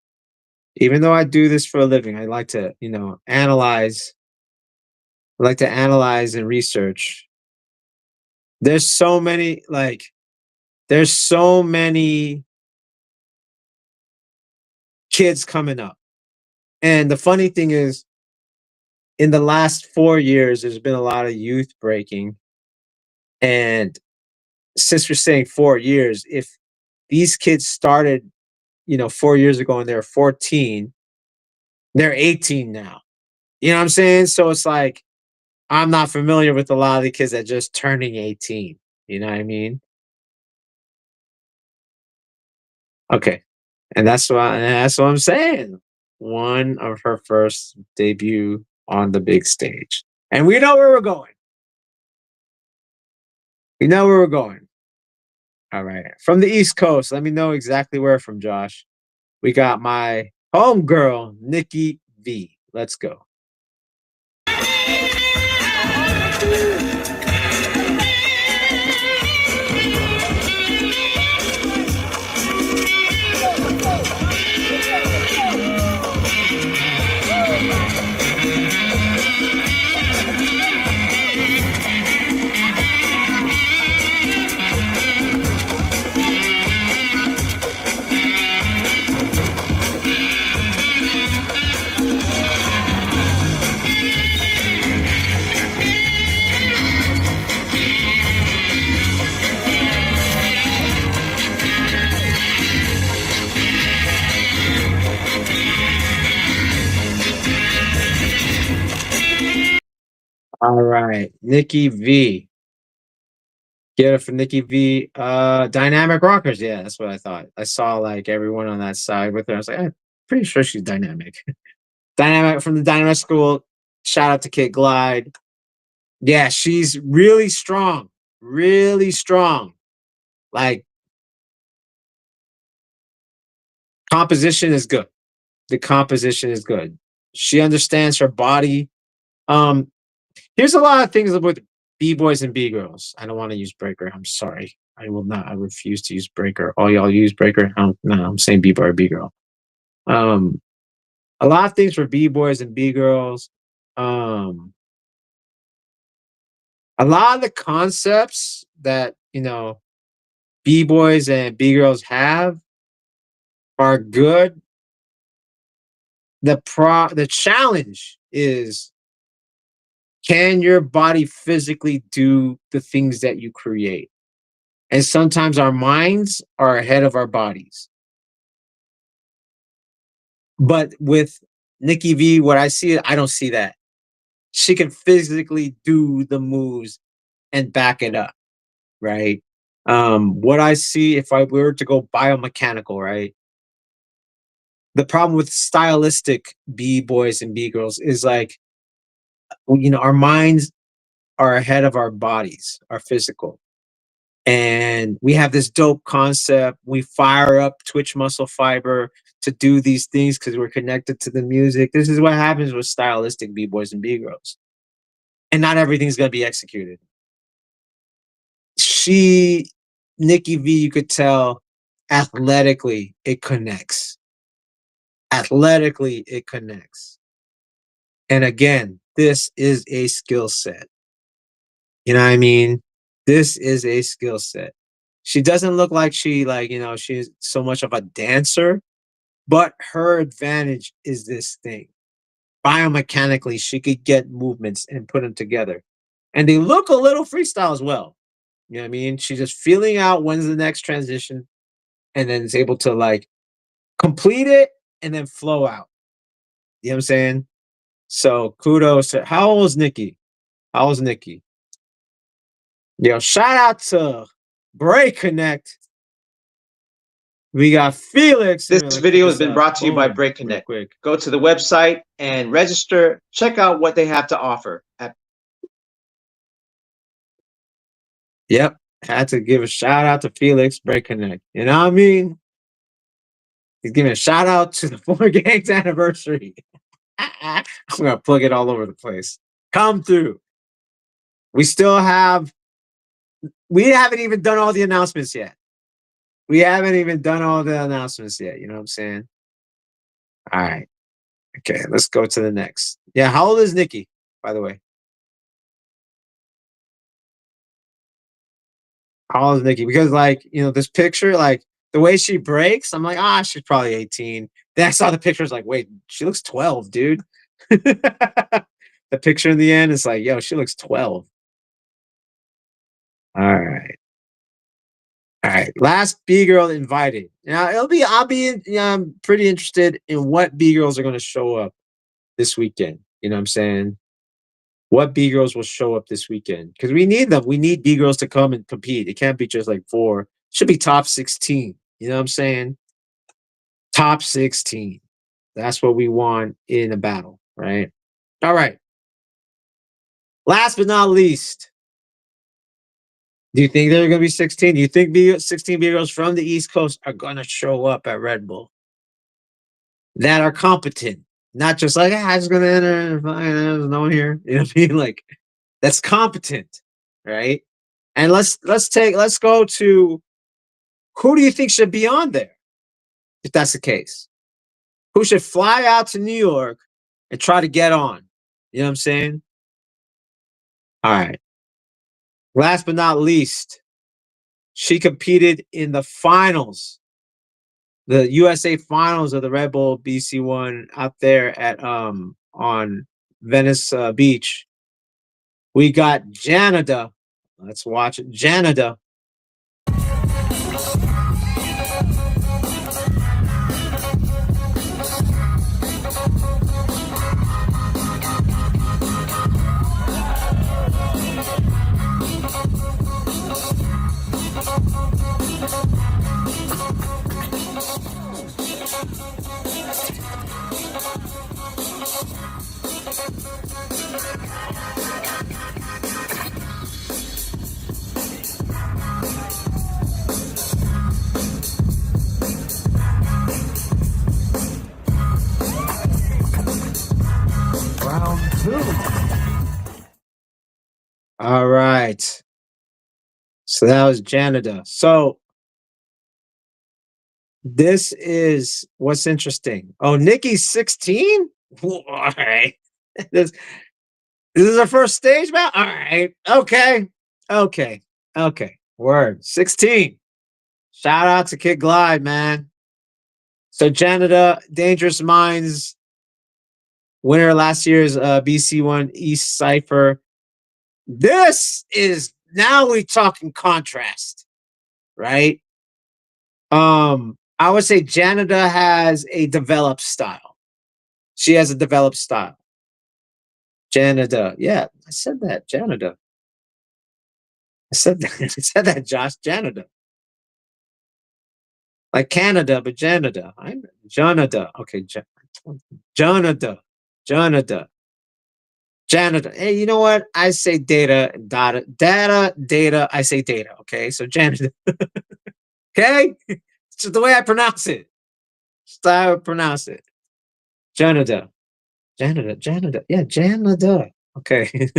Even though I do this for a living, I like to, analyze. I like to analyze and research. There's so many, like, there's so many kids coming up. And the funny thing is, in the last 4 years, there's been a lot of youth breaking. And since we're saying 4 years, if these kids started, 4 years ago and they're 14, they're 18 now. You know what I'm saying? So it's like, I'm not familiar with a lot of the kids that just turning 18. You know what I mean? Okay. And that's what I'm saying. One of her first debut on the big stage. And we know where we're going. We know where we're going. All right. From the East Coast, let me know exactly where from, Josh. We got my homegirl, Nikki V. Let's go. All right. Nikki V. Get it for Nikki V. Dynamic Rockers. Yeah, that's what I thought. I saw like everyone on that side with her. I was like, I'm pretty sure she's dynamic. Dynamic from the Dynamic School. Shout out to Kid Glide. Yeah, she's really strong. Really strong. Like, composition is good. The composition is good. She understands her body. Um, Here's a lot of things with B-boys and B-girls. I don't want to use breaker. I'm sorry. I will not. I refuse to use breaker. All y'all use breaker. No, I'm saying B-boy or B-girl. Um, a lot of things for B-boys and B-girls. Um, a lot of the concepts that, B-boys and B-girls have are good. The challenge is, can your body physically do the things that you create? And sometimes our minds are ahead of our bodies. But with Nikki V, what I see, I don't see that. She can physically do the moves and back it up, right? What I see, if I were to go biomechanical, right? The problem with stylistic B boys and B girls is like, our minds are ahead of our bodies, our physical. And we have this dope concept. We fire up Twitch muscle fiber to do these things because we're connected to the music. This is what happens with stylistic B-boys and B-girls. And not everything's going to be executed. Nikki V, you could tell athletically it connects. Athletically it connects. And again, this is a skill set. You know what I mean? This is a skill set. She doesn't look like she's so much of a dancer, but her advantage is this thing. Biomechanically, she could get movements and put them together. And they look a little freestyle as well. You know what I mean? She's just feeling out when's the next transition and then is able to like complete it and then flow out. You know what I'm saying? So kudos to how old is Nikki? How old is Nikki? Yo, shout out to Break Connect. We got Felix. This video has been brought to you by Boom. Break Real Connect. quick. Go to the website and register. Check out what they have to offer. Yep. Had to give a shout out to Felix Break Connect. You know what I mean? He's giving a shout out to the Four Gangs anniversary. I'm gonna plug it all over the place. Come through. We haven't even done all the announcements yet. We haven't even done all the announcements yet. You know what I'm saying? All right. Okay, let's go to the next. Yeah, how old is Nikki, by the way? How old is Nikki? Because like, this picture, like the way she breaks, I'm like, she's probably 18. Then I saw the picture, I was like, wait, she looks 12, dude. The picture in the end is like, yo, she looks 12. All right. All right. Last B girl invited. Now I'll be pretty interested in what B girls are gonna show up this weekend. You know what I'm saying? What B girls will show up this weekend? Because we need them. We need B girls to come and compete. It can't be just like four. It should be top 16. You know what I'm saying? Top 16. That's what we want in a battle, right? All right. Last but not least, do you think there are going to be 16? Do you think 16 B girls from the East Coast are going to show up at Red Bull that are competent? Not just like, I was going to enter and fine, there's no one here. You know what I mean? Like, that's competent, right? And let's go to who do you think should be on there if that's the case? Who should fly out to New York and try to get on? You know what I'm saying? All right. Last but not least, she competed in the finals, the USA finals of the Red Bull BC1 out there at on Venice Beach. We got Janada. Let's watch it. Janada. Round two. All right. So that was Janada. So this is what's interesting. Oh, Nikki's 16? All right. This, this is our first stage match? All right. Okay. Okay. Okay. Word. 16. Shout out to Kid Glide, man. So Janada, Dangerous Minds, winner last year's BC1 East Cypher. This is now we talking contrast, right? I would say Janada has a developed style. She has a developed style. Janada. Yeah, I said that. Janada. I said that. I said that, Josh. Janada. Like Canada, but Janada. I'm Janada. Okay, Janada. Janada. Janada. Hey, you know what? I say data. I say data. Okay, so Janada. Okay, it's just the way I pronounce it. Just how I pronounce it. Janada. Janada. Yeah, Janada. Okay.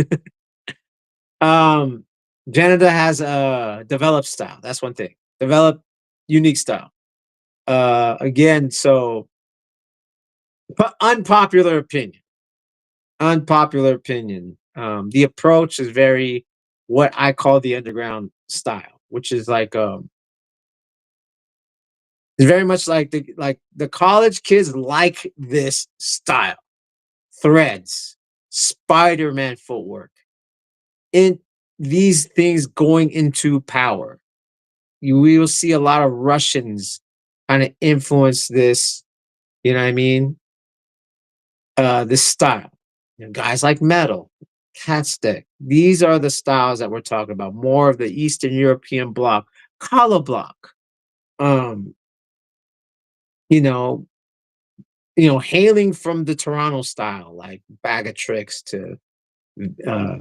um, Janada has a developed style. That's one thing. Developed, unique style. Again, so unpopular opinion. Unpopular opinion. The approach is very what I call the underground style, which is like it's very much like the college kids like this style. Threads, Spider-Man footwork, in these things going into power. We will see a lot of Russians kind of influence this, you know what I mean? This style. Guys like Metal, Catstick. These are the styles that we're talking about. More of the Eastern European bloc, collar block. Um, you know, hailing from the Toronto style, like Bag of Tricks to uh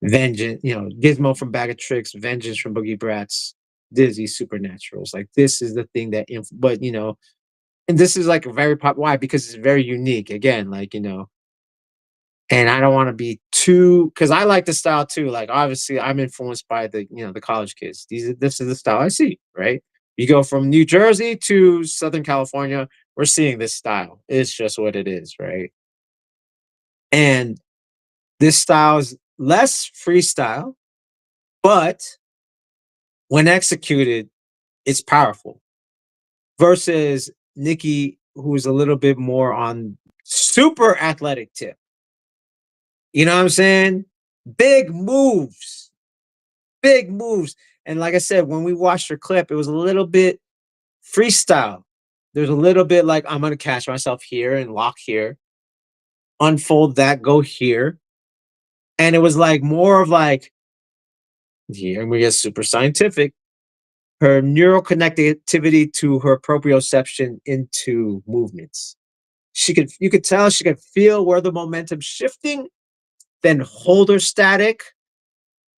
Vengeance, Gizmo from Bag of Tricks, Vengeance from Boogie Brats, Dizzy Supernaturals. Like this is the thing that, but and this is like a very pop. Why? Because it's very unique. Again, like and I don't want to be too because I like the style too. Like obviously, I'm influenced by the college kids. This is the style I see. Right? You go from New Jersey to Southern California, we're seeing this style. It's just what it is, right? And this style is less freestyle, but when executed, it's powerful. Versus Nikki, who's a little bit more on super athletic tip. You know what I'm saying? Big moves, big moves. And like I said, when we watched her clip, it was a little bit freestyle. There's a little bit like I'm gonna catch myself here and lock here, unfold that, go here. And it was like more of like, here and we get super scientific. Her neural connectivity to her proprioception into movements. You could tell she could feel where the momentum's shifting, then hold her static,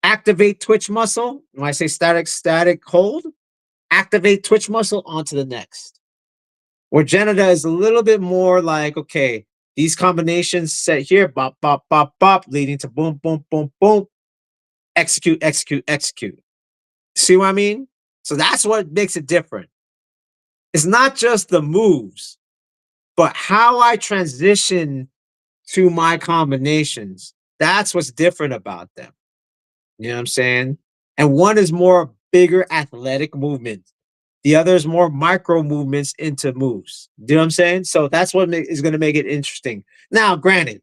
activate twitch muscle. When I say static, static, hold, activate twitch muscle onto the next. Where Janada is a little bit more like, okay, these combinations set here, bop, bop, bop, bop, leading to boom, boom, boom, boom, execute, execute, execute. See what I mean? So that's what makes it different. It's not just the moves, but how I transition to my combinations. That's what's different about them. You know what I'm saying? And one is more bigger athletic movement. The other is more micro movements into moves. Do you know what I'm saying? So that's what is going to make it interesting. Now, granted,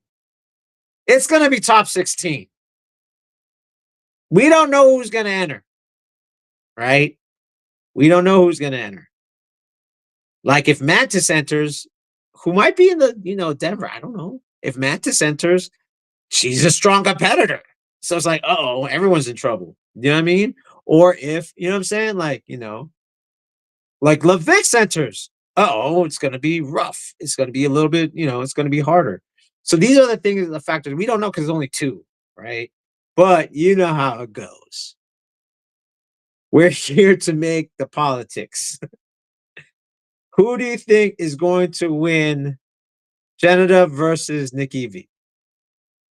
it's going to be top 16. We don't know who's going to enter, right? We don't know who's going to enter. Like if Mantis enters, who might be in the, Denver, I don't know. If Mantis enters, she's a strong competitor. So it's like, oh, everyone's in trouble. You know what I mean? Or if, you know what I'm saying? Like Levick centers. Oh, it's going to be rough. It's going to be a little bit, it's going to be harder. So these are the things, the factors we don't know because there's only two, right? But you know how it goes. We're here to make the politics. Who do you think is going to win Janada versus Nikki V?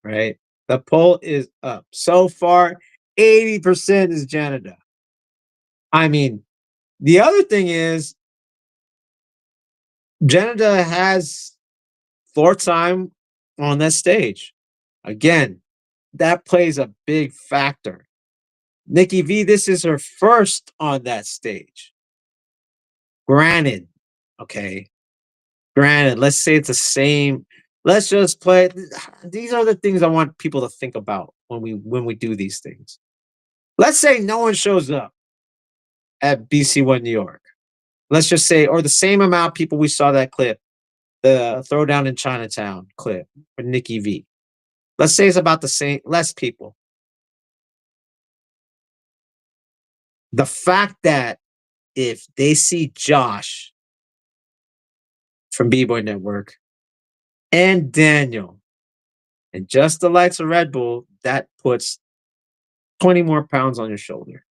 Right? The poll is up. So far, 80% is Janada. I mean, the other thing is Janada has floor time on that stage. Again, that plays a big factor. Nikki V, this is her first on that stage. Granted, okay. Granted, let's say it's the same. Let's just play. These are the things I want people to think about when we do these things. Let's say no one shows up at BC1 New York. Let's just say, or the same amount of people we saw that clip, the Throwdown in Chinatown clip for Nikki V. Let's say it's about the same, less people. The fact that if they see Josh from Bboy Network and Daniel and just the likes of Redbull, that puts 20 more pounds on your shoulder.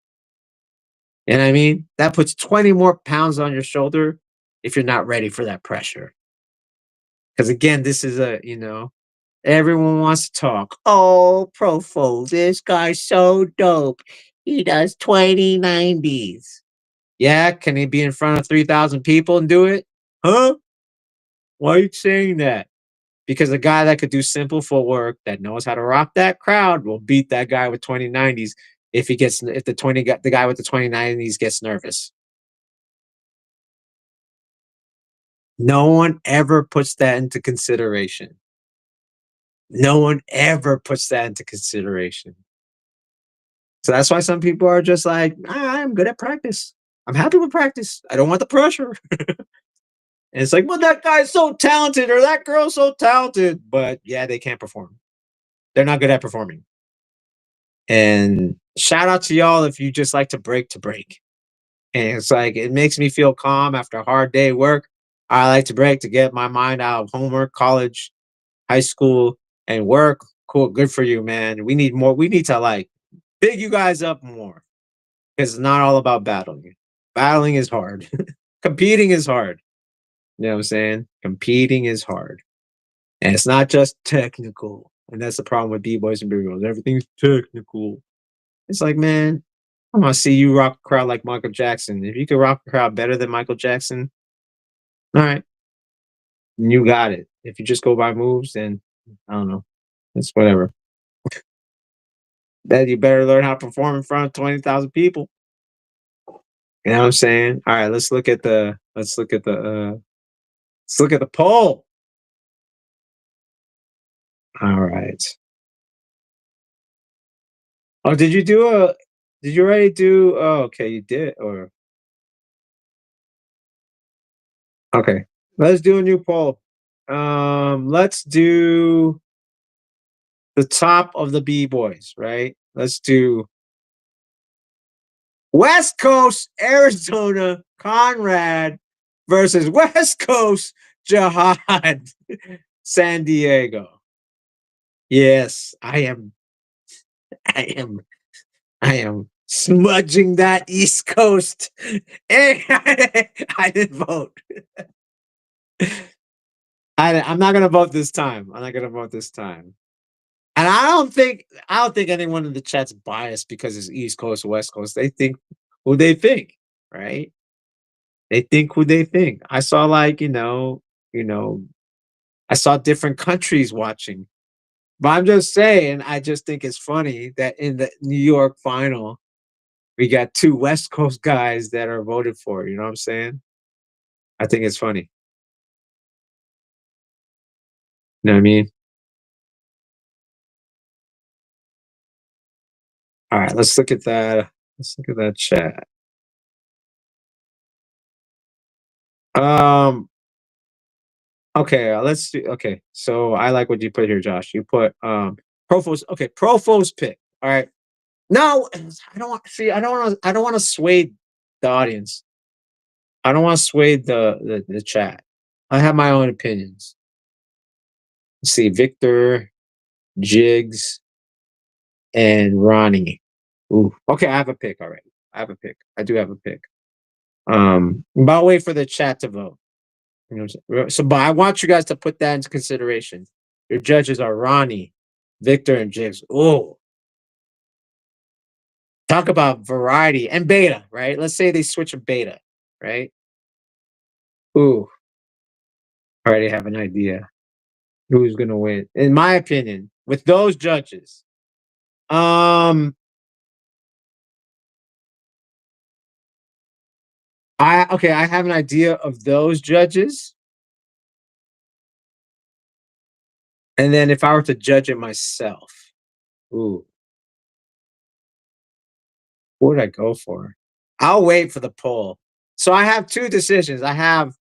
You know what I mean? That puts 20 more pounds on your shoulder if you're not ready for that pressure. Because again, this is everyone wants to talk. Oh, Profo, this guy's so dope. He does 2090s. Yeah, can he be in front of 3,000 people and do it? Huh? Why are you saying that? Because a guy that could do simple footwork, that knows how to rock that crowd, will beat that guy with 2090s if the guy with the 2090s gets nervous. No one ever puts that into consideration. No one ever puts that into consideration. So that's why some people are just like, I'm good at practice. I'm happy with practice. I don't want the pressure. And it's like, well, that guy's so talented or that girl's so talented. But yeah, they can't perform. They're not good at performing. And shout out to y'all if you just like to break. And it's like, it makes me feel calm after a hard day of work. I like to break to get my mind out of homework, college, high school, and work. Cool. Good for you, man. We need more. We need to big you guys up more because it's not all about battling. Battling is hard. Competing is hard. You know what I'm saying? Competing is hard. And it's not just technical. And that's the problem with B-boys and B-girls. Everything's technical. It's like, man, I want to see you rock a crowd like Michael Jackson. If you can rock a crowd better than Michael Jackson, all right, you got it. If you just go by moves, then I don't know. It's whatever. Then you better learn how to perform in front of 20,000 people. You know what I'm saying? All right, let's look at the poll. All right. Oh, did you already do okay, you did or okay. Let's do a new poll. Let's do the top of the B-boys, right? Let's do West Coast Arizona Conrad versus West Coast Jihad San Diego. Yes, I am I am smudging that East Coast. I didn't vote. I'm not gonna vote this time. I'm not gonna vote this time. And I don't think anyone in the chat's biased because it's East Coast, West Coast. They think who they think, right? They think who they think. I saw you know, I saw different countries watching. But I'm just saying, I just think it's funny that in the New York final, we got two West Coast guys that are voted for. You know what I'm saying? I think it's funny. You know what I mean? All right, let's look at that. Let's look at that chat. Um, okay, let's do okay. So I like what you put here, Josh. You put Profo's okay, Profo's pick. All right. No, I don't want see, I don't want to sway the audience. I don't want to sway the chat. I have my own opinions. Let's see, Victor, Jigs, and Ronnie. Ooh, okay, I have a pick already. I have a pick. I do have a pick. But I'll wait for the chat to vote. You know what I'm saying? So, but I want you guys to put that into consideration. Your judges are Ronnie, Victor, and Jigs. Oh, talk about variety and beta, right? Let's say they switch a beta, right? Ooh, I already have an idea who's gonna win. In my opinion, with those judges, I have an idea of those judges, and then if I were to judge it myself, ooh, what would I go for? I'll wait for the poll. So I have two decisions. I have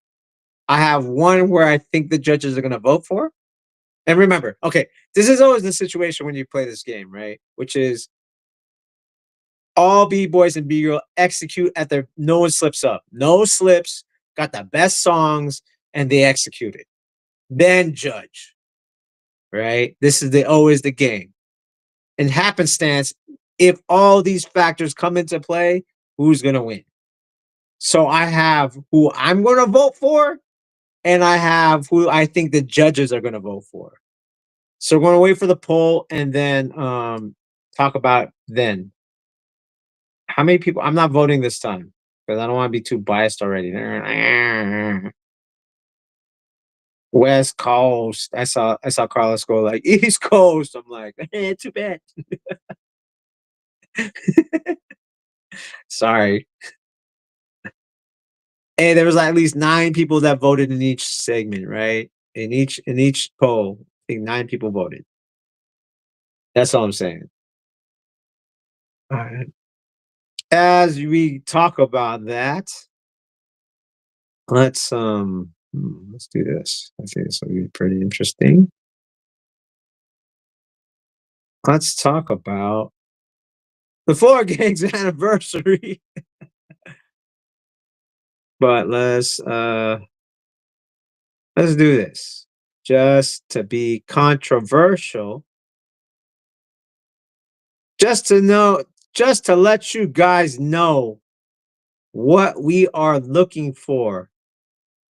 one where I think the judges are gonna vote for. And remember, okay, this is always the situation when you play this game, right? Which is all B-boys and B-girl execute at their no one slips up. No slips, got the best songs, and they execute it. Then judge, right? This is always the game. In happenstance, if all these factors come into play, who's gonna win? So I have who I'm gonna vote for, and I have who I think the judges are gonna vote for. So we're gonna wait for the poll and then talk about then. How many people? I'm not voting this time because I don't want to be too biased already. West Coast. I saw Carlos go like East Coast. I'm like, too bad. Sorry. And there was like at least 9 people that voted in each segment, right? In each poll, I think 9 people voted. That's all I'm saying. All right. As we talk about that, let's do this. I think this will be pretty interesting. Let's talk about the Floor Gang's anniversary. But let's do this. Just to be controversial, just to let you guys know what we are looking for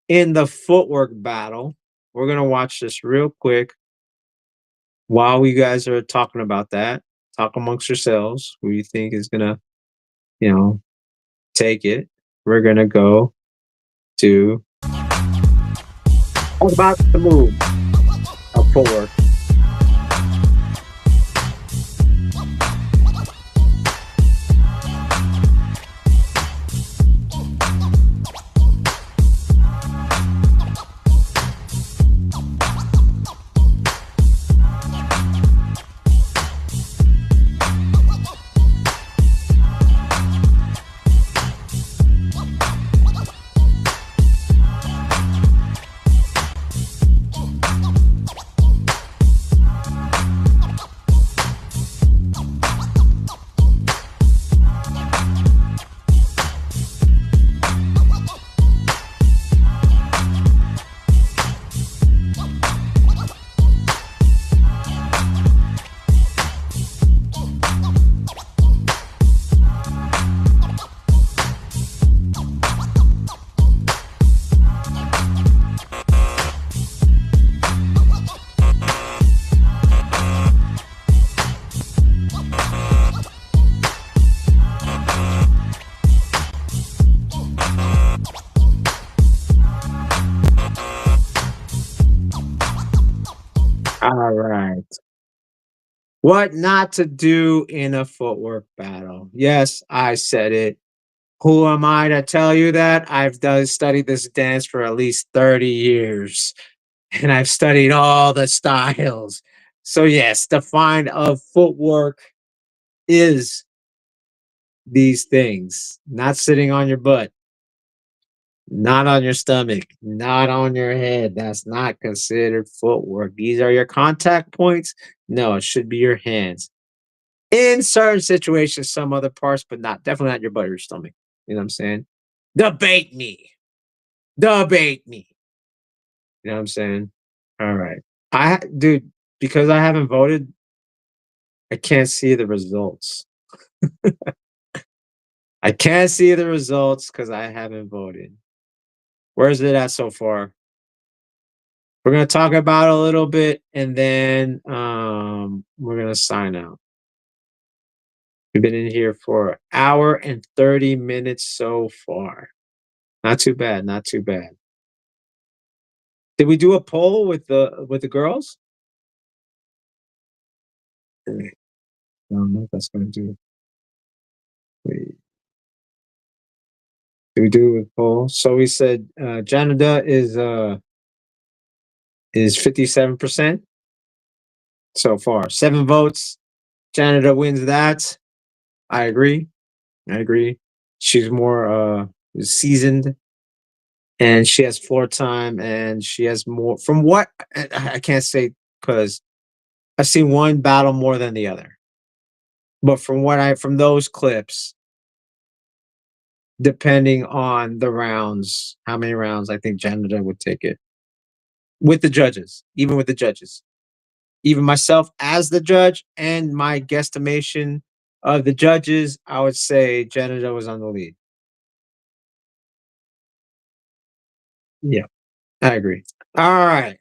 in the footwork battle. We're gonna watch this real quick while we guys are talking about that. Talk amongst yourselves who you think is gonna, you know, take it. We're gonna go to about the move of footwork. What not to do in a footwork battle. Yes, I said it. Who am I to tell you that? I've studied this dance for at least 30 years and I've studied all the styles. So, yes, the find of footwork is these things, not sitting on your butt, not on your stomach, not on your head. That's not considered footwork. These are your contact points. No, it should be your hands. In certain situations, some other parts, but not definitely not your butt or your stomach. You know what I'm saying? Debate me. Debate me. You know what I'm saying? All right. Dude, because I haven't voted, I can't see the results. I can't see the results because I haven't voted. Where's it at so far? We're gonna talk about it a little bit and then we're gonna sign out. We've been in here for an hour and 30 minutes so far. Not too bad, not too bad. Did we do a poll with the girls? I don't know if that's gonna do. Wait, did we do a poll? So we said Janada is 57% so far. 7 votes. Janada wins that. I agree. I agree. She's more seasoned and she has floor time and she has more from what I can't say because I've seen one battle more than the other. But from those clips, depending on the rounds, how many rounds I think Janada would take it. With the judges, even with the judges. Even myself as the judge and my guesstimation of the judges, I would say Janada was on the lead. Yeah, I agree. All right.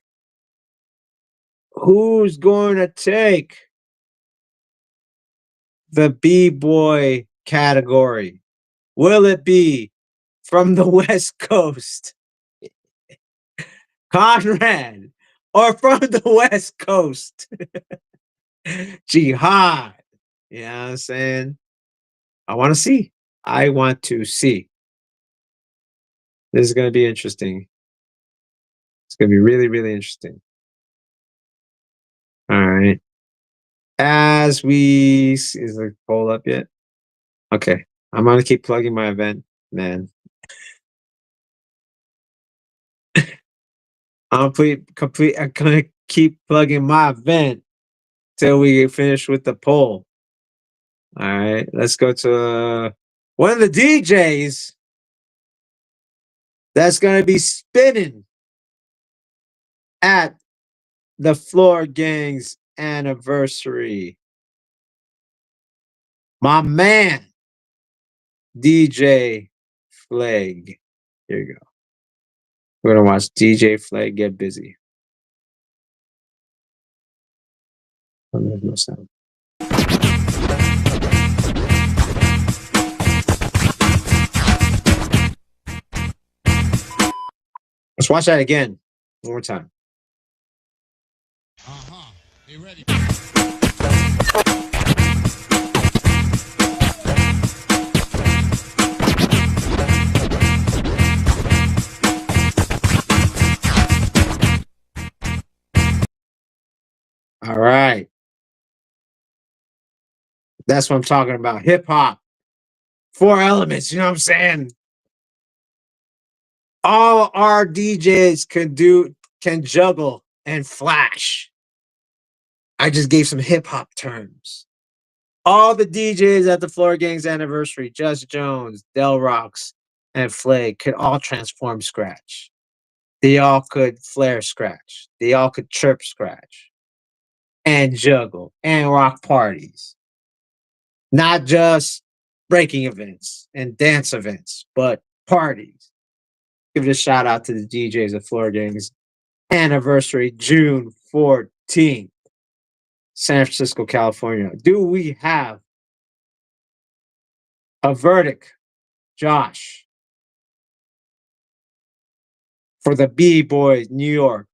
Who's going to take the B-boy category? Will it be from the West Coast, Conrad, or from the West Coast, Jihad? You know what I'm saying? I want to see. I want to see. This is going to be interesting. It's going to be really, really interesting. All right. As we is the poll up yet? Okay. I'm going to keep plugging my event, man. I'm gonna keep plugging my event till we finish with the poll. All right, let's go to one of the DJs that's gonna be spinning at the Floor Gang's anniversary. My man, DJ Flag. Here you go. We're gonna watch DJ Flag get busy. Oh, there's no sound. Let's watch that again. One more time. You ready? All right. That's what I'm talking about. Hip hop. 4 elements, you know what I'm saying? All our DJs can juggle and flash. I just gave some hip hop terms. All the DJs at the Floor Gang's anniversary, Just Jones, Del Rocks, and Flag could all transform scratch. They all could flare scratch. They all could chirp scratch and juggle and rock parties. Not just breaking events and dance events, but parties. Give it a shout out to the DJs at Floor Gang's anniversary, June 14th, San Francisco, California. Do we have a verdict, Josh, for the B-Boy New York?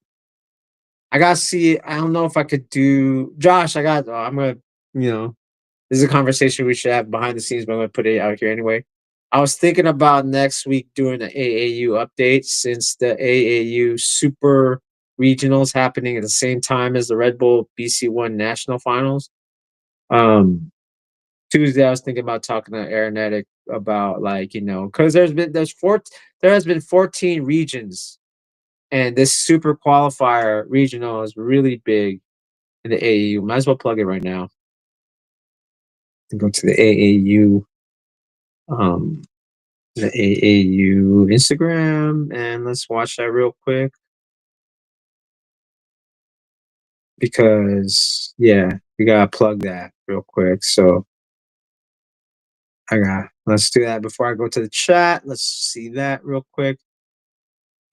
I gotta see. I don't know if I could do Josh. I'm gonna you know, this is a conversation we should have behind the scenes, but I'm gonna put it out here anyway. I was thinking about next week doing an AAU update since the AAU Super Regionals happening at the same time as the Red Bull BC1 National Finals. Um, Tuesday, I was thinking about talking to Aeronetic about like because there has been 14 regions, and this Super Qualifier regional is really big in the AAU. Might as well plug it right now and go to the AAU. Um, the AAU Instagram, and let's watch that real quick because we gotta plug that real quick. So let's do that before I go to the chat. Let's see that real quick.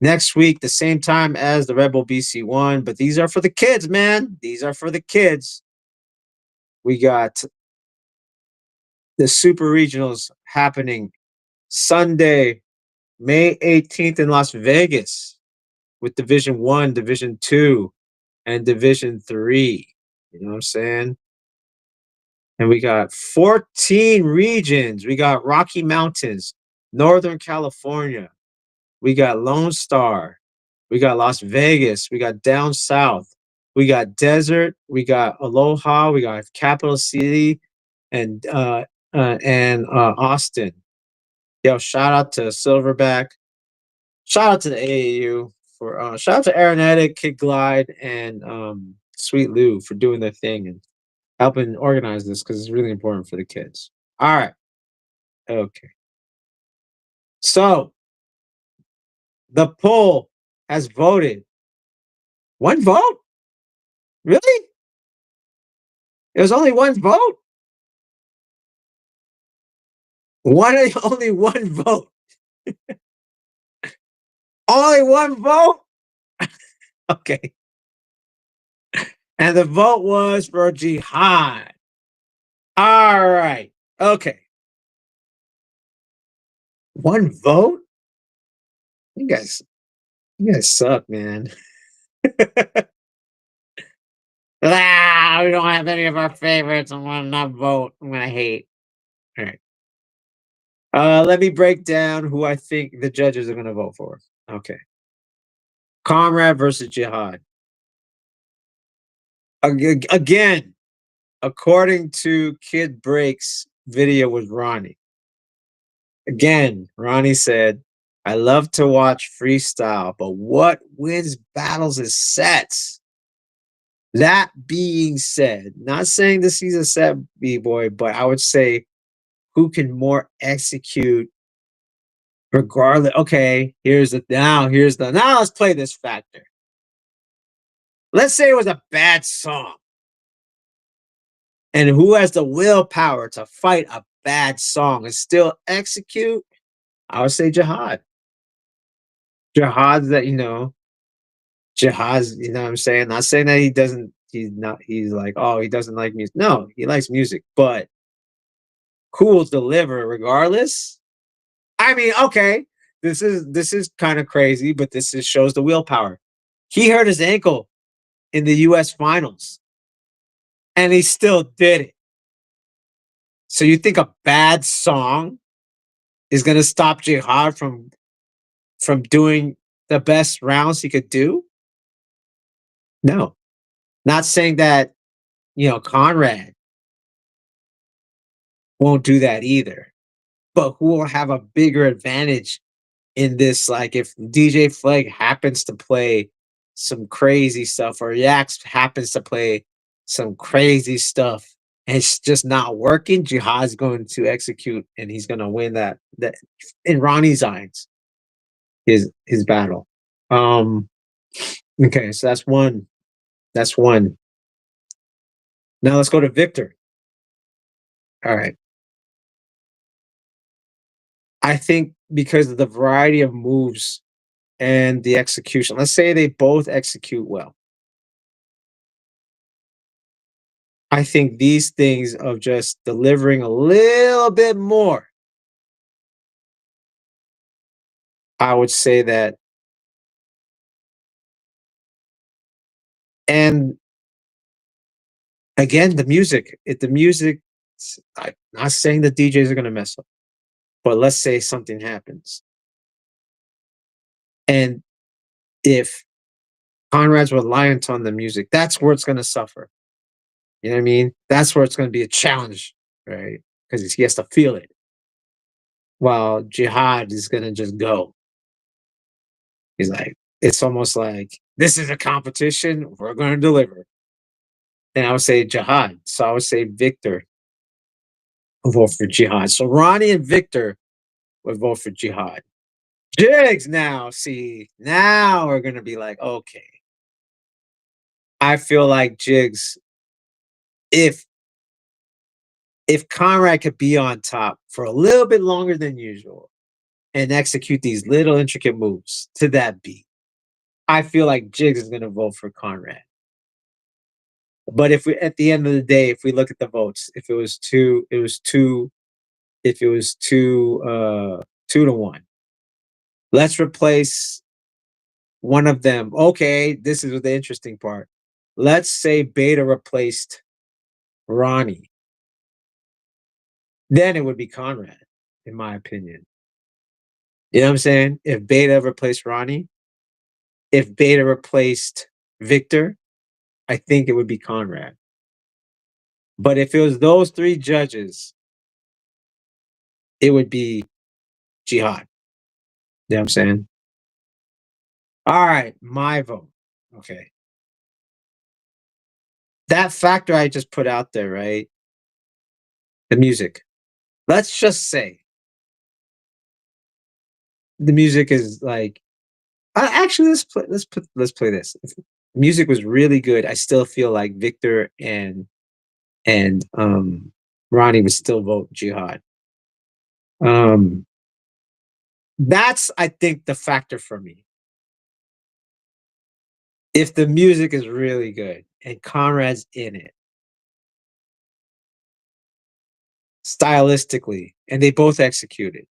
Next week, the same time as the Red Bull BC1, but these are for the kids, man. These are for the kids. We got the Super Regionals happening Sunday, May 18th in Las Vegas with Division 1, Division 2, and Division 3. You know what I'm saying? And we got 14 regions. We got Rocky Mountains, Northern California. We got Lone Star. We got Las Vegas. We got down south. We got desert. We got Aloha. We got Capital City, and Austin. Yo, shout out to Silverback. Shout out to the AAU for shout out to Aeronetic, Kid Glide, and Sweet Lou for doing their thing and helping organize this because it's really important for the kids. All right. Okay. So the poll has voted. One vote? Really? It was only one vote? Only one vote. Only one vote? Okay. And the vote was for Jihad. All right. Okay. One vote? You guys, you guys suck, man. We don't have any of our favorites. I'm gonna not vote. I'm gonna hate. All right. Let me break down who I think the judges are gonna vote for. Okay. Comrade versus Jihad. Again, according to Kid Break's video with Ronnie. Again, Ronnie said, I love to watch freestyle, but what wins battles is sets. That being said, not saying this he's a set B-boy, but I would say who can more execute regardless. Okay, now let's play this factor. Let's say it was a bad song. And who has the willpower to fight a bad song and still execute? I would say Jihad. Jihad's that, Jihad's, you know what I'm saying? Not saying that he's like, oh, he doesn't like music. No, he likes music, but who will deliver regardless? I mean, okay, this is kind of crazy, but shows the willpower. He hurt his ankle in the US finals and he still did it. So you think a bad song is gonna stop Jihad from doing the best rounds he could do? No. Not saying that, Conrad won't do that either. But who will have a bigger advantage in this? Like if DJ Flag happens to play some crazy stuff or Yax happens to play some crazy stuff and it's just not working, Jihad's going to execute and he's gonna win that in Ronnie's eyes, his battle. Okay, so that's one. That's one. Now let's go to Victor. All right. I think because of the variety of moves and the execution, let's say they both execute well. I think these things of just delivering a little bit more, I would say that, and Again, the music. If the music, I'm not saying the DJs are gonna mess up, but let's say something happens, and if Conrad's reliant on the music, that's where it's gonna suffer. You know what I mean? That's where it's gonna be a challenge, right? Because he has to feel it. While Jihad is gonna just go. He's like, it's almost like this is a competition. We're gonna deliver. And I would say Jihad. So I would say Victor would vote for Jihad. So Ronnie and Victor would vote for Jihad. Jigs now, see, now we're gonna be like, okay. I feel like Jigs, if if Conrad could be on top for a little bit longer than usual and execute these little intricate moves to that beat, I feel like Jigs is gonna vote for Conrad. But if we at the end of the day, if we look at the votes, if it was two, it was two, if it was 2-1. Let's replace one of them. Okay, this is the interesting part. Let's say Beta replaced Ronnie. Then it would be Conrad, in my opinion. You know what I'm saying? If Beta replaced Ronnie, if Beta replaced Victor, I think it would be Conrad. But if it was those three judges, it would be Jihad. You know what I'm saying? All right, my vote. Okay. That factor I just put out there, right? The music. Let's just say the music is like actually let's play this. If the music was really good, I still feel like Victor and Ronnie would still vote Jihad. Um that's I think the factor for me. If the music is really good and Conrad's in it stylistically and they both execute it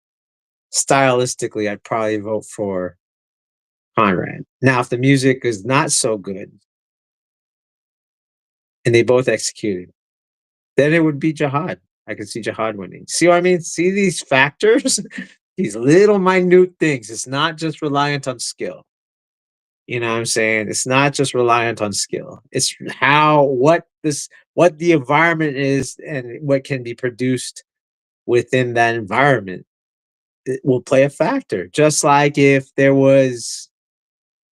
stylistically, I'd probably vote for Conrad. Now, if the music is not so good and they both executed, then it would be Jihad. I could see Jihad winning. See what I mean? See these factors, these little minute things. It's not just reliant on skill. You know what I'm saying? It's not just reliant on skill. It's what the environment is and what can be produced within that environment. It will play a factor. Just like if there was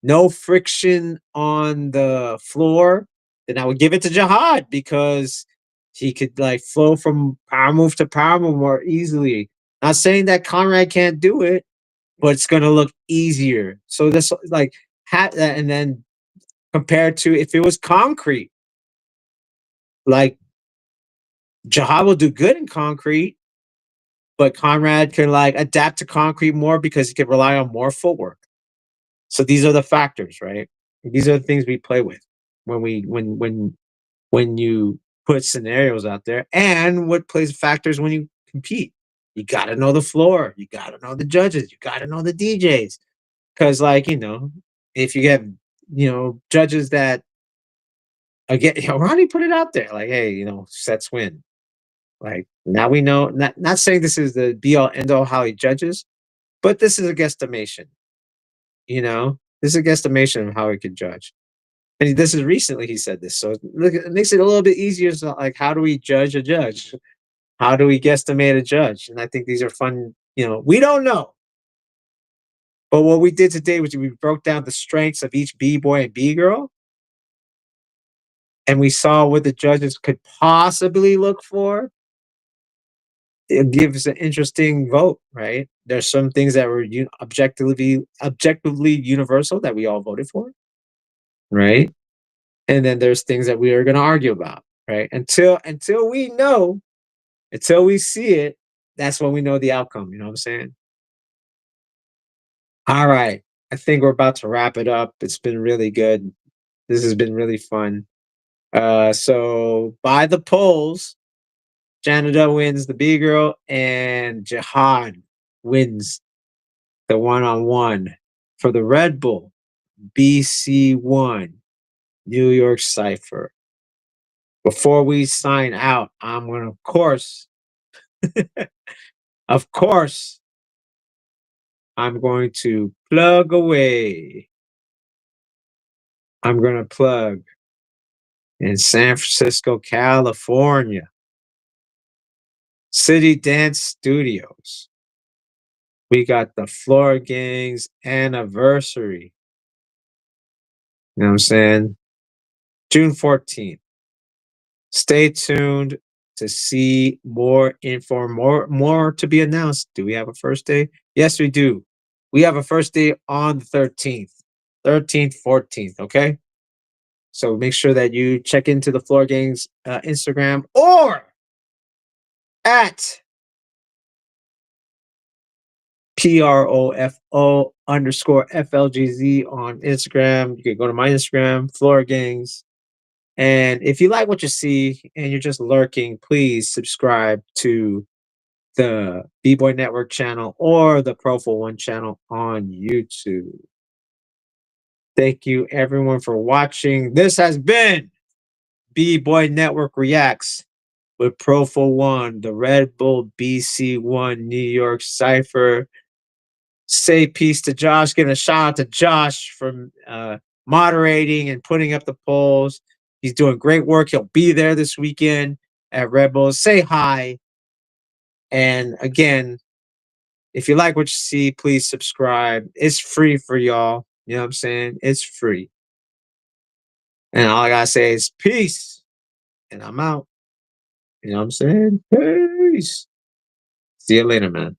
no friction on the floor, then I would give it to Jihad because he could like flow from power move to power move more easily. Not saying that Conrad can't do it, but it's gonna look easier. So this like and then compared to if it was concrete, like Jihad will do good in concrete, but Conrad can like adapt to concrete more because he can rely on more footwork. So these are the factors, right? These are the things we play with when when you put scenarios out there, and what plays factors when you compete. You got to know the floor. You got to know the judges. You got to know the DJs. Because, like, if you get, judges that, again, Ronnie put it out there, like, hey, sets win. Like, now we know, not saying this is the be all end all how he judges, but this is a guesstimation. This is a guesstimation of how he could judge. And this is recently he said this, so look, it makes it a little bit easier. So, like, how do we judge a judge? How do we guesstimate a judge? And I think these are fun. We don't know, but what we did today was we broke down the strengths of each B boy and B girl, and we saw what the judges could possibly look for. It gives an interesting vote, right? There's some things that were objectively universal that we all voted for, right? And then there's things that we are going to argue about, right? Until we know, until we see it, that's when we know the outcome. You know what I'm saying? All right. I think we're about to wrap it up. It's been really good. This has been really fun. So by the polls, Janada wins the B girl and Jihad wins the one-on-one for the Red Bull BC1 New York Cypher. Before we sign out, I'm going to, of course, I'm going to plug away. I'm going to plug in San Francisco, California, City Dance Studios. We got the Floor Gangs anniversary. You know what I'm saying? June 14th. Stay tuned to see more info, more to be announced. Do we have a first day? Yes, we do. We have a first day on the 13th, 14th. Okay. So make sure that you check into the Floor Gangs Instagram or at PROFO_FLGZ on Instagram. You can go to my Instagram, Floor Gangs. And if you like what you see and you're just lurking, please subscribe to the Bboy Network channel or the Profile One channel on YouTube. Thank you everyone for watching. This has been Bboy Network Reacts with Profile One, the Redbull BC1 New York Cypher. Say peace to Josh. Give a shout out to Josh for moderating and putting up the polls. He's doing great work. He'll be there this weekend at Redbull. Say hi. And again, if you like what you see, please subscribe. It's free for y'all. You know what I'm saying? It's free. And all I gotta say is peace. And I'm out. You know what I'm saying? Peace. See you later, man.